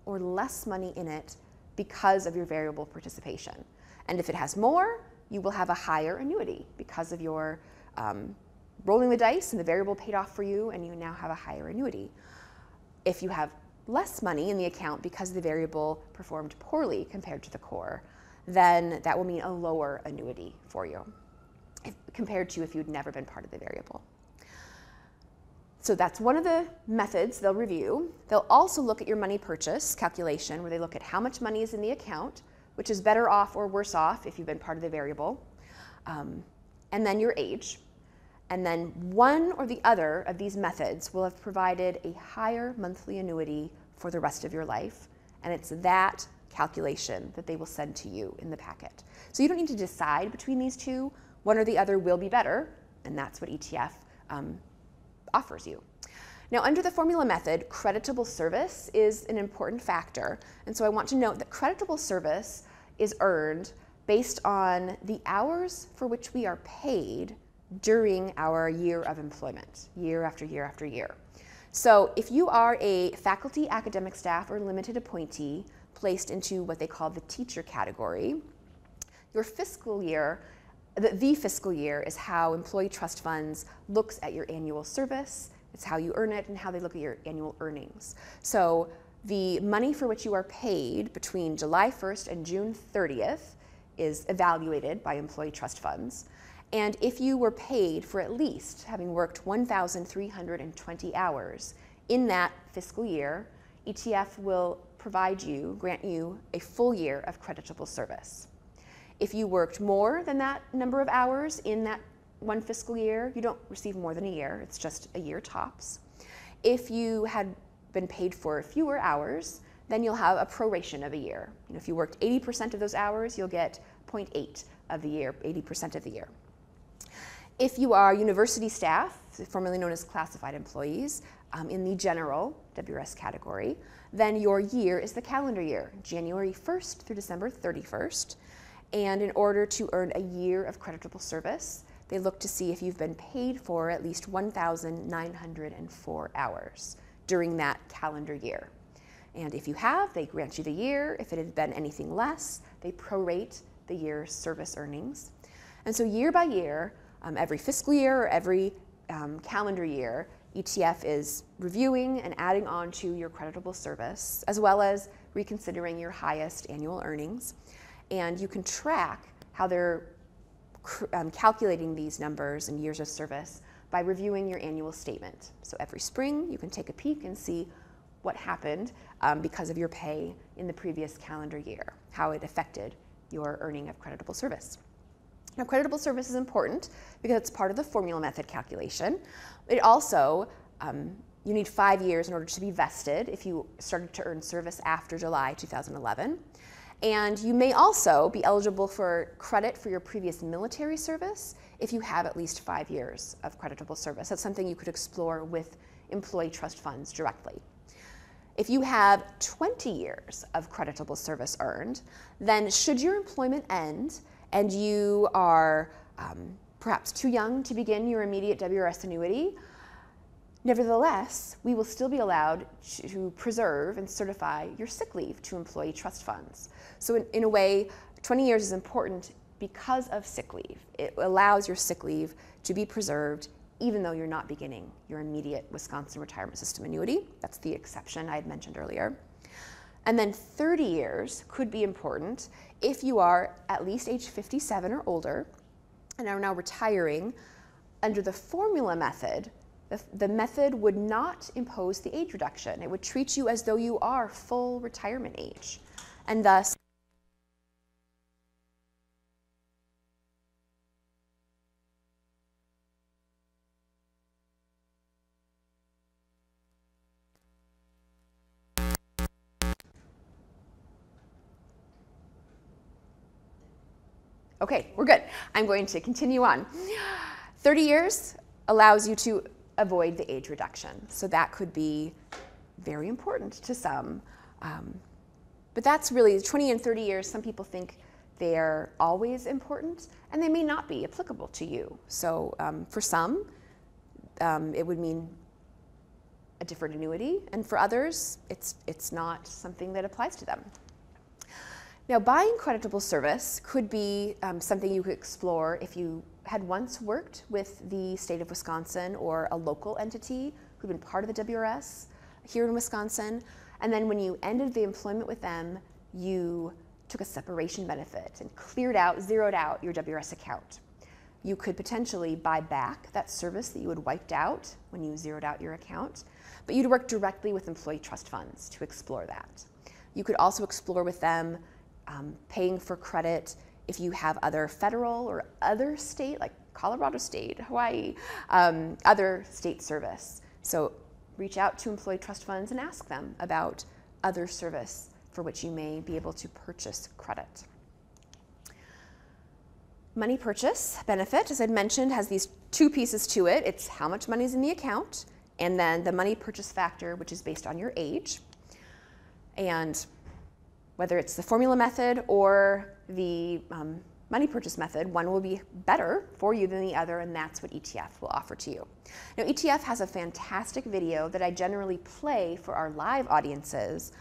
or less money in it because of your variable participation. And if it has more, you will have a higher annuity because of your rolling the dice and the variable paid off for you, and you now have a higher annuity. If you have less money in the account because the variable performed poorly compared to the core, then that will mean a lower annuity for you compared to if you'd never been part of the variable. So that's one of the methods they'll review. They'll also look at your money purchase calculation, where they look at how much money is in the account, which is better off or worse off if you've been part of the variable, and then your age. And then one or the other of these methods will have provided a higher monthly annuity for the rest of your life, and it's that calculation that they will send to you in the packet. So you don't need to decide between these two. One or the other will be better, and that's what ETF offers you. Now, under the formula method, creditable service is an important factor. And so I want to note that creditable service is earned based on the hours for which we are paid during our year of employment, year after year after year. So if you are a faculty, academic staff, or limited appointee placed into what they call the teacher category, your fiscal year, the fiscal year is how employee trust funds looks at your annual service. It's how you earn it and how they look at your annual earnings. So the money for which you are paid between July 1st and June 30th is evaluated by employee trust funds. And if you were paid for at least having worked 1,320 hours in that fiscal year, ETF will grant you a full year of creditable service. If you worked more than that number of hours in that one fiscal year, you don't receive more than a year, it's just a year tops. If you had been paid for fewer hours, then you'll have a proration of a year. If you worked 80% of those hours, you'll get 0.8 of the year, 80% of the year. If you are university staff, formerly known as classified employees, in the general WRS category, then your year is the calendar year, January 1st through December 31st. And in order to earn a year of creditable service, they look to see if you've been paid for at least 1,904 hours during that calendar year. And if you have, they grant you the year. If it had been anything less, they prorate the year's service earnings. And so year by year, every fiscal year or every calendar year, ETF is reviewing and adding on to your creditable service, as well as reconsidering your highest annual earnings. And you can track how they're calculating these numbers and years of service by reviewing your annual statement. So every spring, you can take a peek and see what happened because of your pay in the previous calendar year, how it affected your earning of creditable service. Now, creditable service is important because it's part of the formula method calculation. It also, you need 5 years in order to be vested if you started to earn service after July 2011. And you may also be eligible for credit for your previous military service if you have at least 5 years of creditable service. That's something you could explore with employee trust funds directly. If you have 20 years of creditable service earned, then should your employment end and you are perhaps too young to begin your immediate WRS annuity, nevertheless, we will still be allowed to preserve and certify your sick leave to employee trust funds. So in a way, 20 years is important because of sick leave. It allows your sick leave to be preserved even though you're not beginning your immediate Wisconsin Retirement System annuity. That's the exception I had mentioned earlier. And then 30 years could be important if you are at least age 57 or older and are now retiring. Under the formula method, the method would not impose the age reduction. It would treat you as though you are full retirement age, and thus okay, we're good. I'm going to continue on. 30 years allows you to avoid the age reduction. So that could be very important to some. But that's really 20 and 30 years. Some people think they're always important, and they may not be applicable to you. So for some, it would mean a different annuity, and for others, it's not something that applies to them. Now, buying creditable service could be something you could explore if you had once worked with the state of Wisconsin or a local entity who'd been part of the WRS here in Wisconsin, and then when you ended the employment with them, you took a separation benefit and zeroed out your WRS account. You could potentially buy back that service that you had wiped out when you zeroed out your account, but you'd work directly with employee trust funds to explore that. You could also explore with them paying for credit if you have other federal or other state, like Colorado State, Hawaii, other state service. So reach out to employee trust funds and ask them about other service for which you may be able to purchase credit. Money purchase benefit, as I'd mentioned, has these two pieces to it. It's how much money is in the account, and then the money purchase factor, which is based on your age. And whether it's the formula method or the money purchase method, one will be better for you than the other, and that's what ETF will offer to you. Now, ETF has a fantastic video that I generally play for our live audiences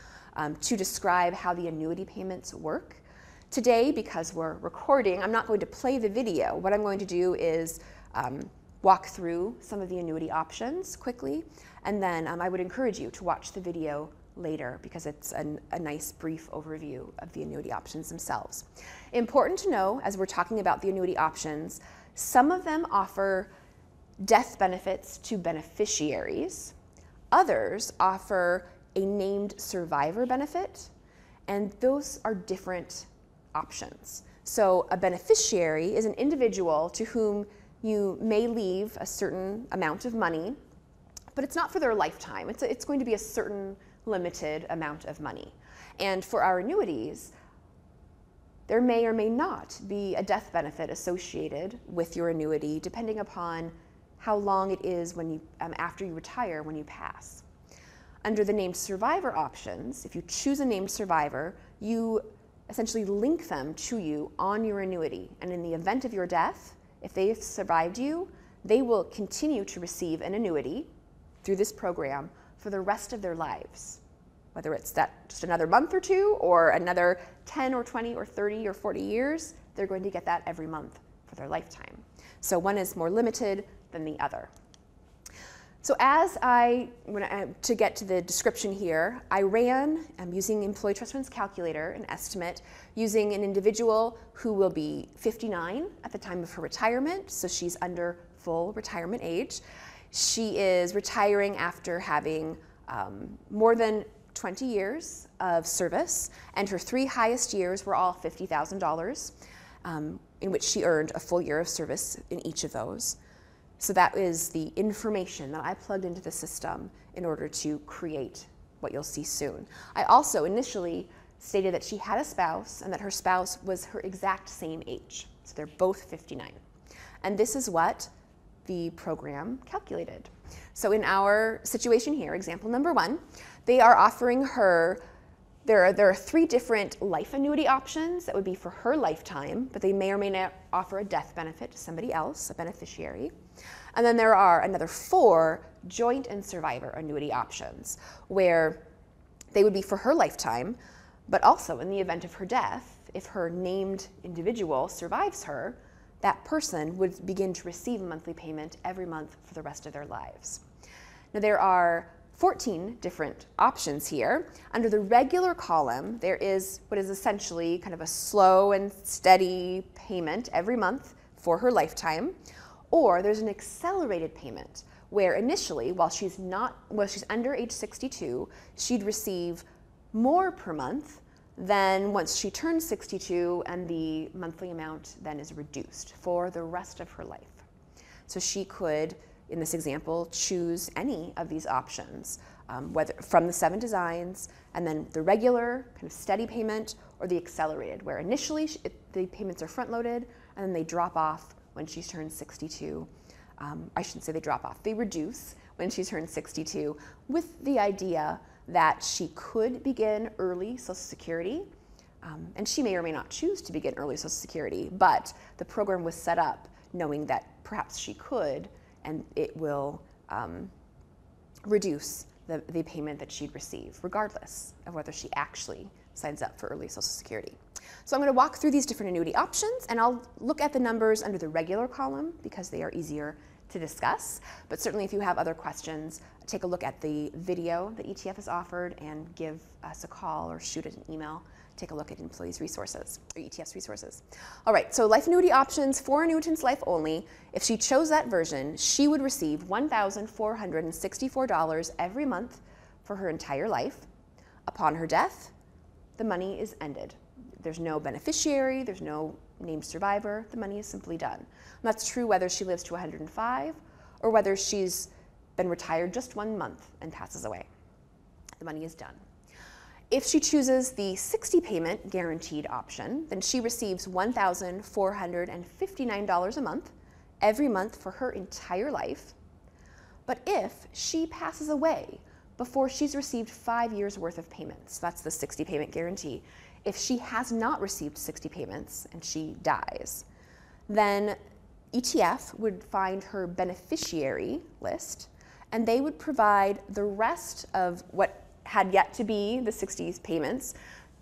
to describe how the annuity payments work. Today, because we're recording, I'm not going to play the video. What I'm going to do is walk through some of the annuity options quickly, and then I would encourage you to watch the video later because it's a nice brief overview of the annuity options themselves. Important to know, as we're talking about the annuity options, some of them offer death benefits to beneficiaries. Others offer a named survivor benefit, and those are different options. So a beneficiary is an individual to whom you may leave a certain amount of money, but it's not for their lifetime. It's going to be a certain limited amount of money. And for our annuities, there may or may not be a death benefit associated with your annuity, depending upon how long it is when you, after you retire, when you pass. Under the named survivor options, if you choose a named survivor, you essentially link them to you on your annuity. And in the event of your death, if they've survived you, they will continue to receive an annuity through this program for the rest of their lives. Whether it's that just another month or two, or another 10 or 20 or 30 or 40 years, they're going to get that every month for their lifetime. So one is more limited than the other. So to get to the description here, I ran, using Employee Trust Fund's calculator, an estimate, using an individual who will be 59 at the time of her retirement, so she's under full retirement age. She is retiring after having more than 20 years of service, and her 3 highest years were all $50,000, in which she earned a full year of service in each of those. So that is the information that I plugged into the system in order to create what you'll see soon. I also initially stated that she had a spouse and that her spouse was her exact same age. So they're both 59. And this is what the program calculated. So in our situation here, example number 1, they are offering her, there are 3 different life annuity options that would be for her lifetime, but they may or may not offer a death benefit to somebody else, a beneficiary. And then there are another 4 joint and survivor annuity options where they would be for her lifetime, but also in the event of her death, if her named individual survives her, that person would begin to receive a monthly payment every month for the rest of their lives. Now there are 14 different options here. Under the regular column, there is what is essentially kind of a slow and steady payment every month for her lifetime. Or there's an accelerated payment where initially, while she's under age 62, she'd receive more per month than once she turns 62, and the monthly amount then is reduced for the rest of her life. So she could, in this example, choose any of these options, whether from the 7 designs, and then the regular kind of steady payment or the accelerated, where initially the payments are front-loaded and then they drop off when she turns 62. I shouldn't say they drop off, they reduce when she turns 62, with the idea that she could begin early Social Security, and she may or may not choose to begin early Social Security, but the program was set up knowing that perhaps she could, and it will reduce the payment that she'd receive, regardless of whether she actually signs up for early Social Security. So I'm going to walk through these different annuity options, and I'll look at the numbers under the regular column because they are easier to discuss. But certainly if you have other questions, take a look at the video that ETF has offered and give us a call or shoot it an email. Take a look at Employees Resources, or ETF's resources. All right, so life annuity options for annuitants life only. If she chose that version, she would receive $1,464 every month for her entire life. Upon her death, the money is ended. There's no beneficiary, there's no named survivor, the money is simply done. And that's true whether she lives to 105 or whether she's been retired just 1 month and passes away. The money is done. If she chooses the 60 payment guaranteed option, then she receives $1,459 a month, every month for her entire life. But if she passes away before she's received 5 years worth of payments, that's the 60 payment guarantee. If she has not received 60 payments and she dies, then ETF would find her beneficiary list, and they would provide the rest of what had yet to be the 60 payments,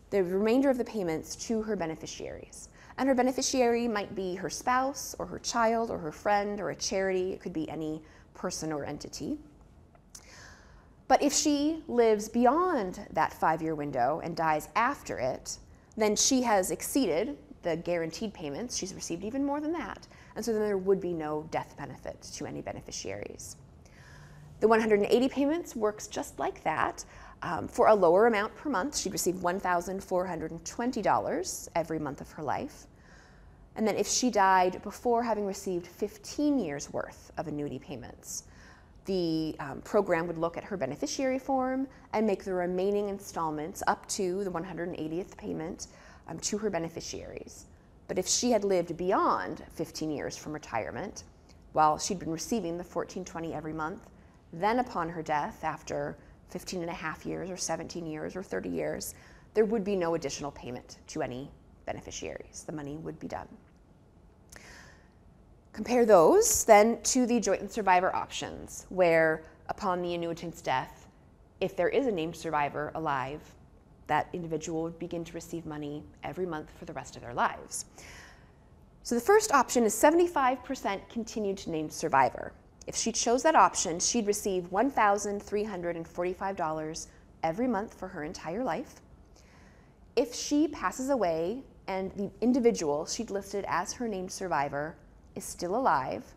the remainder of the payments to her beneficiaries. And her beneficiary might be her spouse or her child or her friend or a charity. It could be any person or entity. But if she lives beyond that 5-year window and dies after it, then she has exceeded the guaranteed payments. She's received even more than that. And so then there would be no death benefit to any beneficiaries. The 180 payments works just like that. For a lower amount per month, she'd receive $1,420 every month of her life. And then if she died before having received 15 years worth of annuity payments, the program would look at her beneficiary form and make the remaining installments up to the 180th payment to her beneficiaries. But if she had lived beyond 15 years from retirement, while she'd been receiving the $1,420 every month, then upon her death, after 15 and a half years or 17 years or 30 years, there would be no additional payment to any beneficiaries. The money would be done. Compare those then to the joint and survivor options, where upon the annuitant's death, if there is a named survivor alive, that individual would begin to receive money every month for the rest of their lives. So the first option is 75% continued to named survivor. If she chose that option, she'd receive $1,345 every month for her entire life. If she passes away and the individual she'd listed as her named survivor is still alive,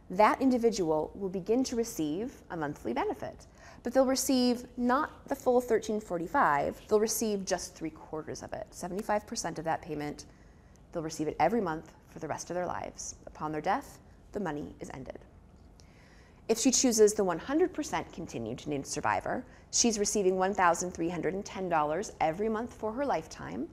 that individual will begin to receive a monthly benefit. But they'll receive not the full $1,345, they'll receive just 3/4 of it. 75% of that payment, they'll receive it every month for the rest of their lives. Upon their death, the money is ended. If she chooses the 100% continued named survivor, she's receiving $1,310 every month for her lifetime.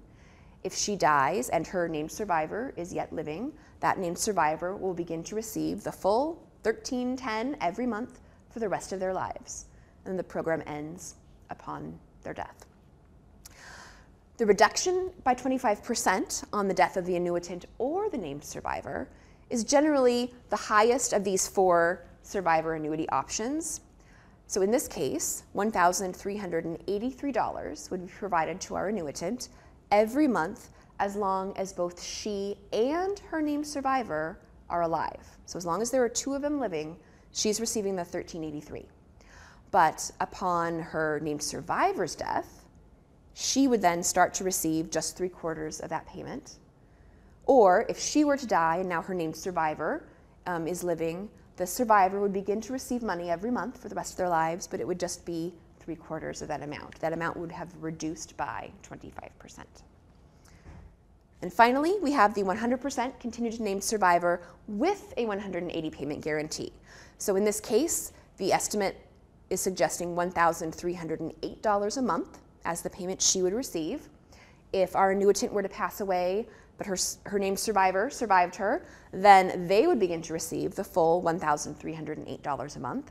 If she dies and her named survivor is yet living, that named survivor will begin to receive the full $1,310 every month for the rest of their lives. And the program ends upon their death. The reduction by 25% on the death of the annuitant or the named survivor is generally the highest of these 4 survivor annuity options. So in this case, $1,383 would be provided to our annuitant every month as long as both she and her named survivor are alive. So as long as there are 2 of them living, she's receiving the $1,383. But upon her named survivor's death, she would then start to receive just 3/4 of that payment. Or if she were to die and now her named survivor is living, the survivor would begin to receive money every month for the rest of their lives, but it would just be 3/4 of that amount. That amount would have reduced by 25%. And finally, we have the 100% continued named survivor with a 180 payment guarantee. So in this case, the estimate is suggesting $1,308 a month as the payment she would receive. If our annuitant were to pass away, but her named survivor survived her, then they would begin to receive the full $1,308 a month.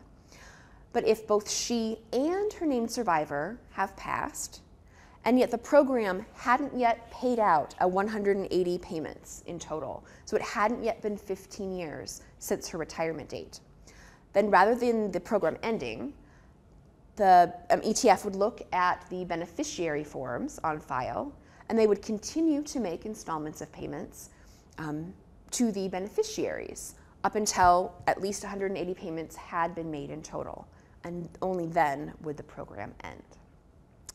But if both she and her named survivor have passed, and yet the program hadn't yet paid out a 180 payments in total, so it hadn't yet been 15 years since her retirement date, then rather than the program ending, the ETF would look at the beneficiary forms on file, and they would continue to make installments of payments to the beneficiaries up until at least 180 payments had been made in total, and only then would the program end.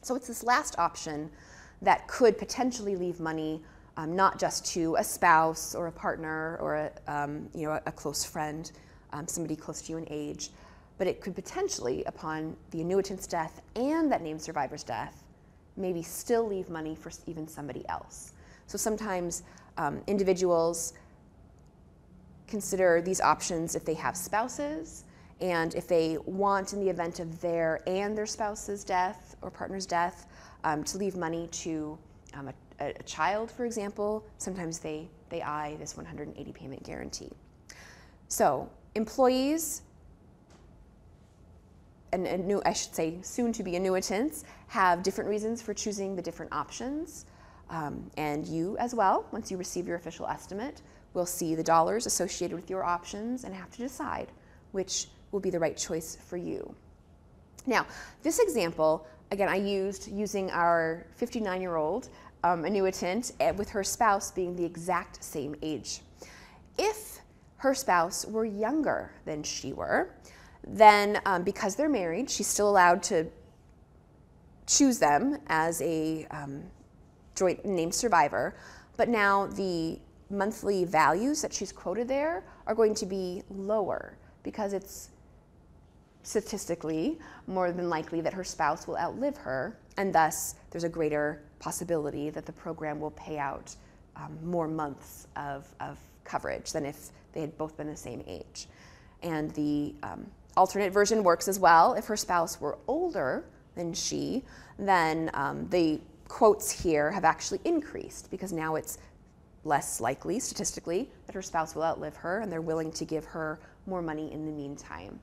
So it's this last option that could potentially leave money not just to a spouse or a partner or a close friend, somebody close to you in age, but it could potentially, upon the annuitant's death and that named survivor's death, maybe still leave money for even somebody else. So sometimes individuals consider these options if they have spouses And if they want, in the event of their and their spouse's death or partner's death, to leave money to a child, for example, sometimes they eye this 180 payment guarantee. So employees, and I should say soon to be annuitants, have different reasons for choosing the different options. And you as well, once you receive your official estimate, will see the dollars associated with your options and have to decide which will be the right choice for you. Now, this example, again, I used using our 59-year-old annuitant with her spouse being the exact same age. If her spouse were younger than she were, then because they're married, she's still allowed to choose them as a joint named survivor, but now the monthly values that she's quoted there are going to be lower because it's statistically more than likely that her spouse will outlive her, and thus there's a greater possibility that the program will pay out more months of coverage than if they had both been the same age. And the alternate version works as well. If her spouse were older than she, then the quotes here have actually increased because now it's less likely statistically that her spouse will outlive her, and they're willing to give her more money in the meantime.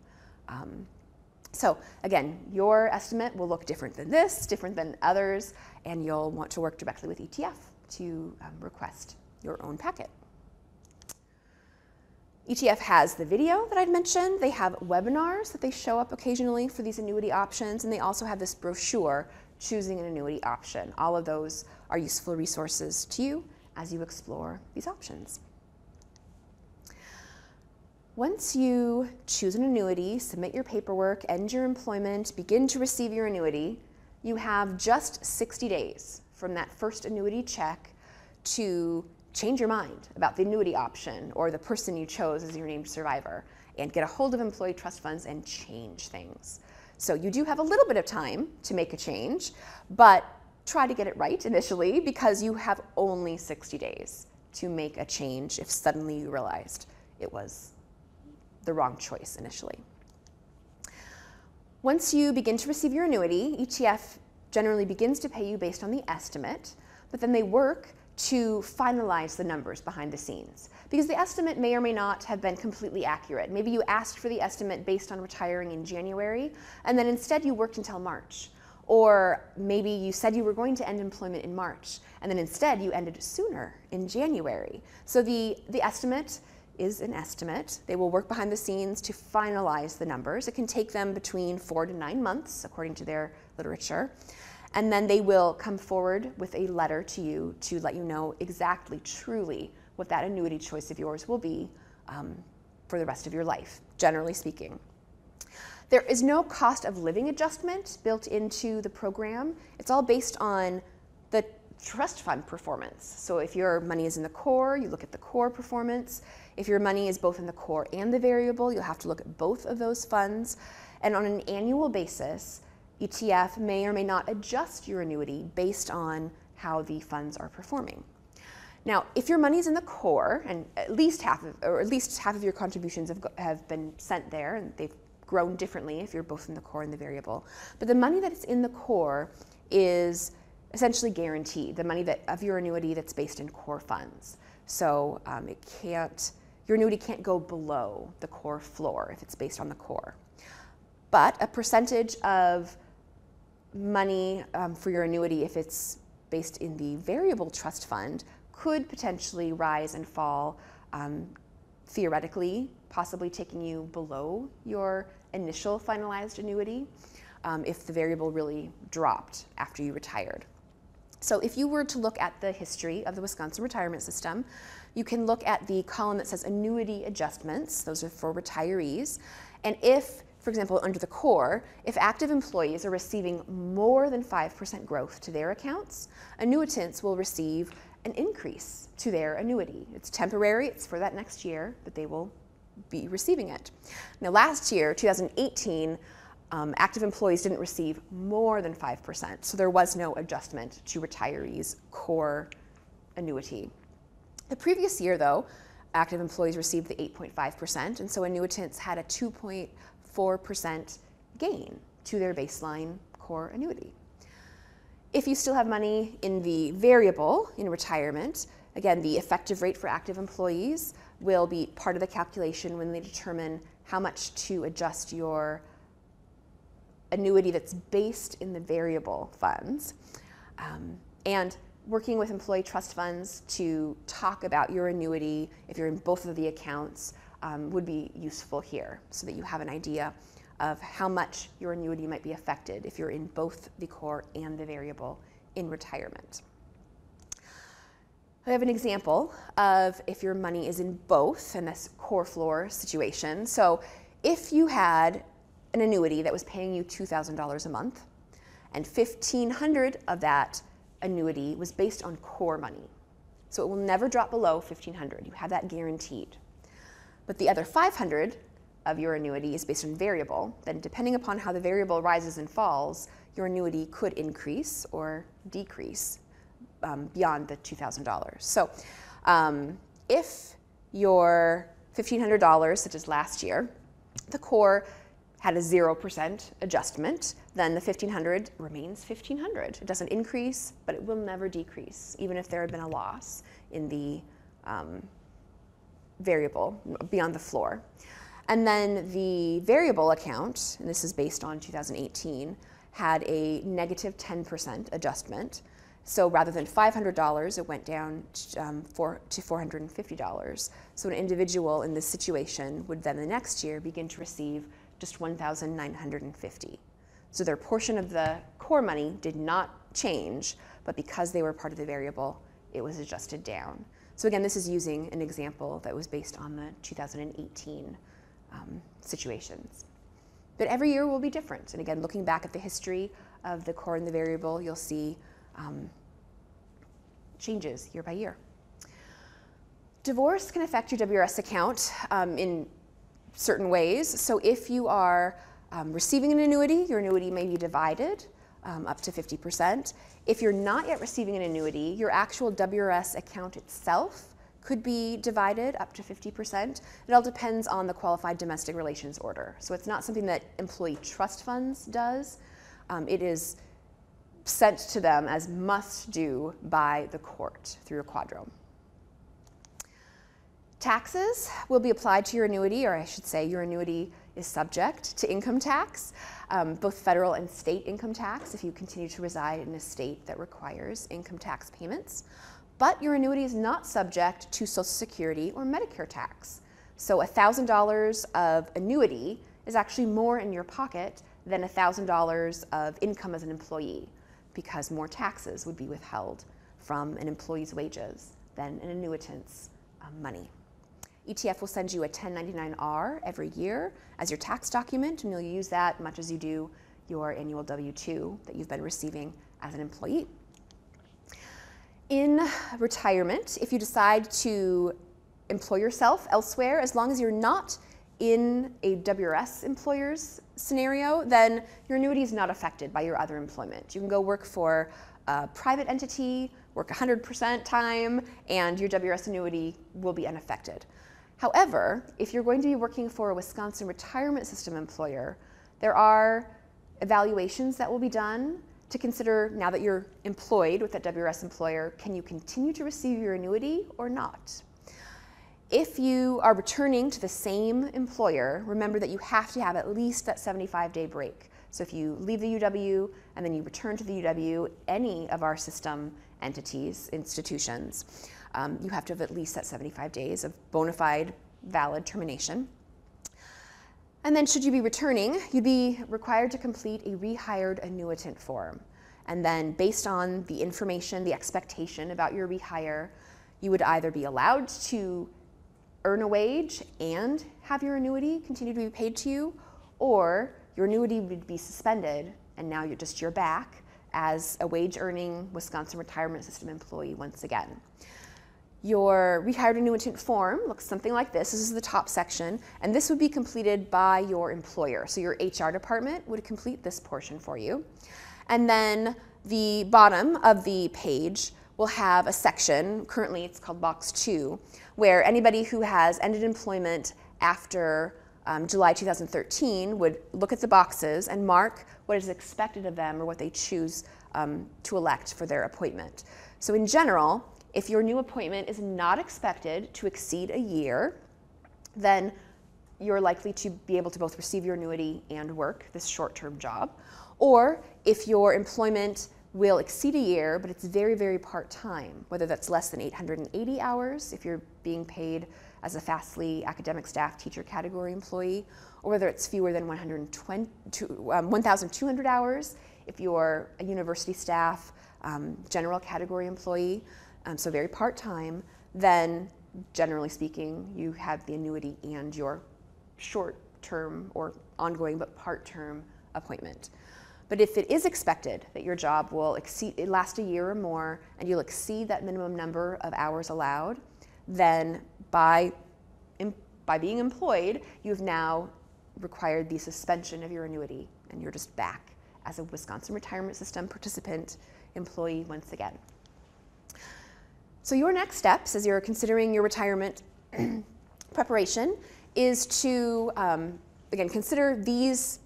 So again, your estimate will look different than this, different than others, and you'll want to work directly with ETF to request your own packet. ETF has the video that I'd mentioned. They have webinars that they show up occasionally for these annuity options, and they also have this brochure, Choosing an Annuity Option. All of those are useful resources to you as you explore these options. Once you choose an annuity, submit your paperwork, end your employment, begin to receive your annuity, you have just 60 days from that first annuity check to change your mind about the annuity option or the person you chose as your named survivor and get a hold of employee trust funds and change things. So you do have a little bit of time to make a change, but try to get it right initially because you have only 60 days to make a change if suddenly you realized it was the wrong choice initially. Once you begin to receive your annuity, ETF generally begins to pay you based on the estimate, but then they work to finalize the numbers behind the scenes because the estimate may or may not have been completely accurate. Maybe you asked for the estimate based on retiring in January, and then instead you worked until March. Or maybe you said you were going to end employment in March, and then instead you ended sooner in January. So the estimate is an estimate. They will work behind the scenes to finalize the numbers. It can take them between 4 to 9 months, according to their literature. And then they will come forward with a letter to you to let you know exactly, truly, what that annuity choice of yours will be for the rest of your life, generally speaking. There is no cost of living adjustment built into the program. It's all based on the trust fund performance. So if your money is in the core, you look at the core performance. If your money is both in the core and the variable, you'll have to look at both of those funds. And on an annual basis, ETF may or may not adjust your annuity based on how the funds are performing. Now, if your money is in the core, and at least half of your contributions have been sent there, and they've grown differently if you're both in the core and the variable, but the money that's in the core is essentially guaranteed, the money of your annuity that's based in core funds. So your annuity can't go below the core floor if it's based on the core. But a percentage of money for your annuity, if it's based in the variable trust fund, could potentially rise and fall, theoretically, possibly taking you below your initial finalized annuity if the variable really dropped after you retired. So if you were to look at the history of the Wisconsin retirement system, you can look at the column that says Annuity Adjustments. Those are for retirees. And if, for example, under the core, if active employees are receiving more than 5% growth to their accounts, annuitants will receive an increase to their annuity. It's temporary, it's for that next year, but they will be receiving it. Now last year, 2018, active employees didn't receive more than 5%, so there was no adjustment to retirees' core annuity. The previous year, though, active employees received the 8.5%, and so annuitants had a 2.5 4% gain to their baseline core annuity. If you still have money in the variable in retirement, again, the effective rate for active employees will be part of the calculation when they determine how much to adjust your annuity that's based in the variable funds. And working with employee trust funds to talk about your annuity, if you're in both of the accounts, would be useful here so that you have an idea of how much your annuity might be affected if you're in both the core and the variable in retirement. I have an example of if your money is in both in this core floor situation. So if you had an annuity that was paying you $2,000 a month and $1,500 of that annuity was based on core money. So it will never drop below $1,500. You have that guaranteed. But the other $500 of your annuity is based on variable. Then depending upon how the variable rises and falls, your annuity could increase or decrease beyond the $2,000. So if your $1,500, such as last year, the core had a 0% adjustment, then the $1,500 remains $1,500. It doesn't increase, but it will never decrease, even if there had been a loss in the variable beyond the floor. And then the variable account, and this is based on 2018, had a negative 10% adjustment. So rather than $500, it went down to $450. So an individual in this situation would then the next year begin to receive just $1,950. So their portion of the core money did not change, but because they were part of the variable, it was adjusted down. So again, this is using an example that was based on the 2018 situations. But every year will be different. And again, looking back at the history of the core and the variable, you'll see changes year by year. Divorce can affect your WRS account in certain ways. So if you are receiving an annuity, your annuity may be divided up to 50%. If you're not yet receiving an annuity, your actual WRS account itself could be divided up to 50%. It all depends on the qualified domestic relations order. So it's not something that employee trust funds does. It is sent to them as must do by the court through a quadro. Taxes will be applied to your annuity, or I should say your annuity is subject to income tax, both federal and state income tax if you continue to reside in a state that requires income tax payments. But your annuity is not subject to Social Security or Medicare tax. So $1,000 of annuity is actually more in your pocket than $1,000 of income as an employee, because more taxes would be withheld from an employee's wages than an annuitant's money. ETF will send you a 1099-R every year as your tax document, and you'll use that much as you do your annual W-2 that you've been receiving as an employee. In retirement, if you decide to employ yourself elsewhere, as long as you're not in a WRS employer's scenario, then your annuity is not affected by your other employment. You can go work for a private entity, work 100% time, and your WRS annuity will be unaffected. However, if you're going to be working for a Wisconsin retirement system employer, there are evaluations that will be done to consider, now that you're employed with that WRS employer, can you continue to receive your annuity or not? If you are returning to the same employer, remember that you have to have at least that 75-day break. So if you leave the UW and then you return to the UW, any of our system entities, institutions, you have to have at least that 75 days of bona fide, valid termination. And then should you be returning, you'd be required to complete a rehired annuitant form. And then based on the information, the expectation about your rehire, you would either be allowed to earn a wage and have your annuity continue to be paid to you, or your annuity would be suspended and now you're back as a wage-earning Wisconsin retirement system employee once again. Your rehired annuitant form looks something like this. This is the top section, and this would be completed by your employer. So your HR department would complete this portion for you. And then the bottom of the page will have a section, currently it's called box 2, where anybody who has ended employment after July 2013 would look at the boxes and mark what is expected of them or what they choose to elect for their appointment. So in general, if your new appointment is not expected to exceed a year, then you're likely to be able to both receive your annuity and work this short-term job. Or if your employment will exceed a year, but it's very, very part-time, whether that's less than 880 hours if you're being paid as a FAFSA academic staff teacher category employee, or whether it's fewer than 1,200 hours if you're a university staff general category employee, so very part-time, then generally speaking, you have the annuity and your short-term or ongoing but part-term appointment. But if it is expected that your job will last a year or more and you'll exceed that minimum number of hours allowed, then by being employed, you've now required the suspension of your annuity and you're just back as a Wisconsin Retirement System participant employee once again. So your next steps as you're considering your retirement preparation is to, again, consider these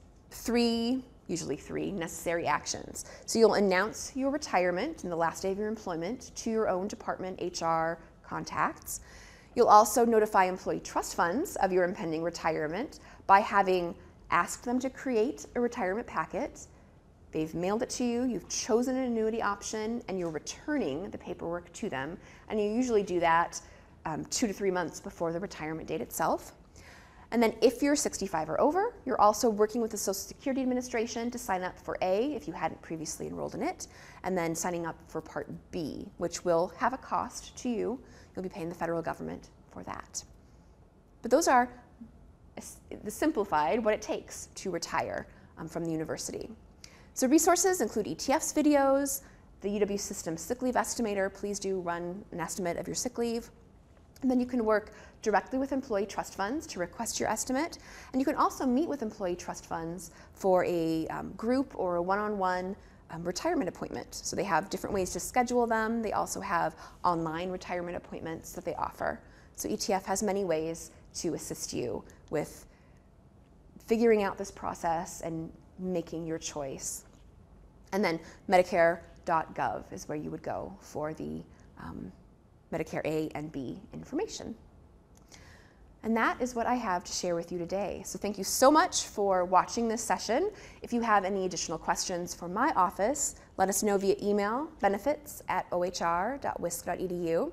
usually three necessary actions. So you'll announce your retirement in the last day of your employment to your own department HR contacts. You'll also notify employee trust funds of your impending retirement by having asked them to create a retirement packet. They've mailed it to you, you've chosen an annuity option, and you're returning the paperwork to them. And you usually do that 2 to 3 months before the retirement date itself. And then if you're 65 or over, you're also working with the Social Security Administration to sign up for A if you hadn't previously enrolled in it, and then signing up for Part B, which will have a cost to you. You'll be paying the federal government for that. But those are the simplified what it takes to retire from the university. So resources include ETF's videos, the UW System Sick Leave Estimator. Please do run an estimate of your sick leave. And then you can work directly with employee trust funds to request your estimate. And you can also meet with employee trust funds for a group or a one-on-one retirement appointment. So they have different ways to schedule them. They also have online retirement appointments that they offer. So ETF has many ways to assist you with figuring out this process and making your choice. And then Medicare.gov is where you would go for the Medicare A and B information. And that is what I have to share with you today. So thank you so much for watching this session. If you have any additional questions for my office, let us know via email, benefits@ohr.wisc.edu.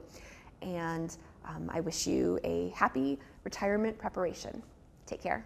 And I wish you a happy retirement preparation. Take care.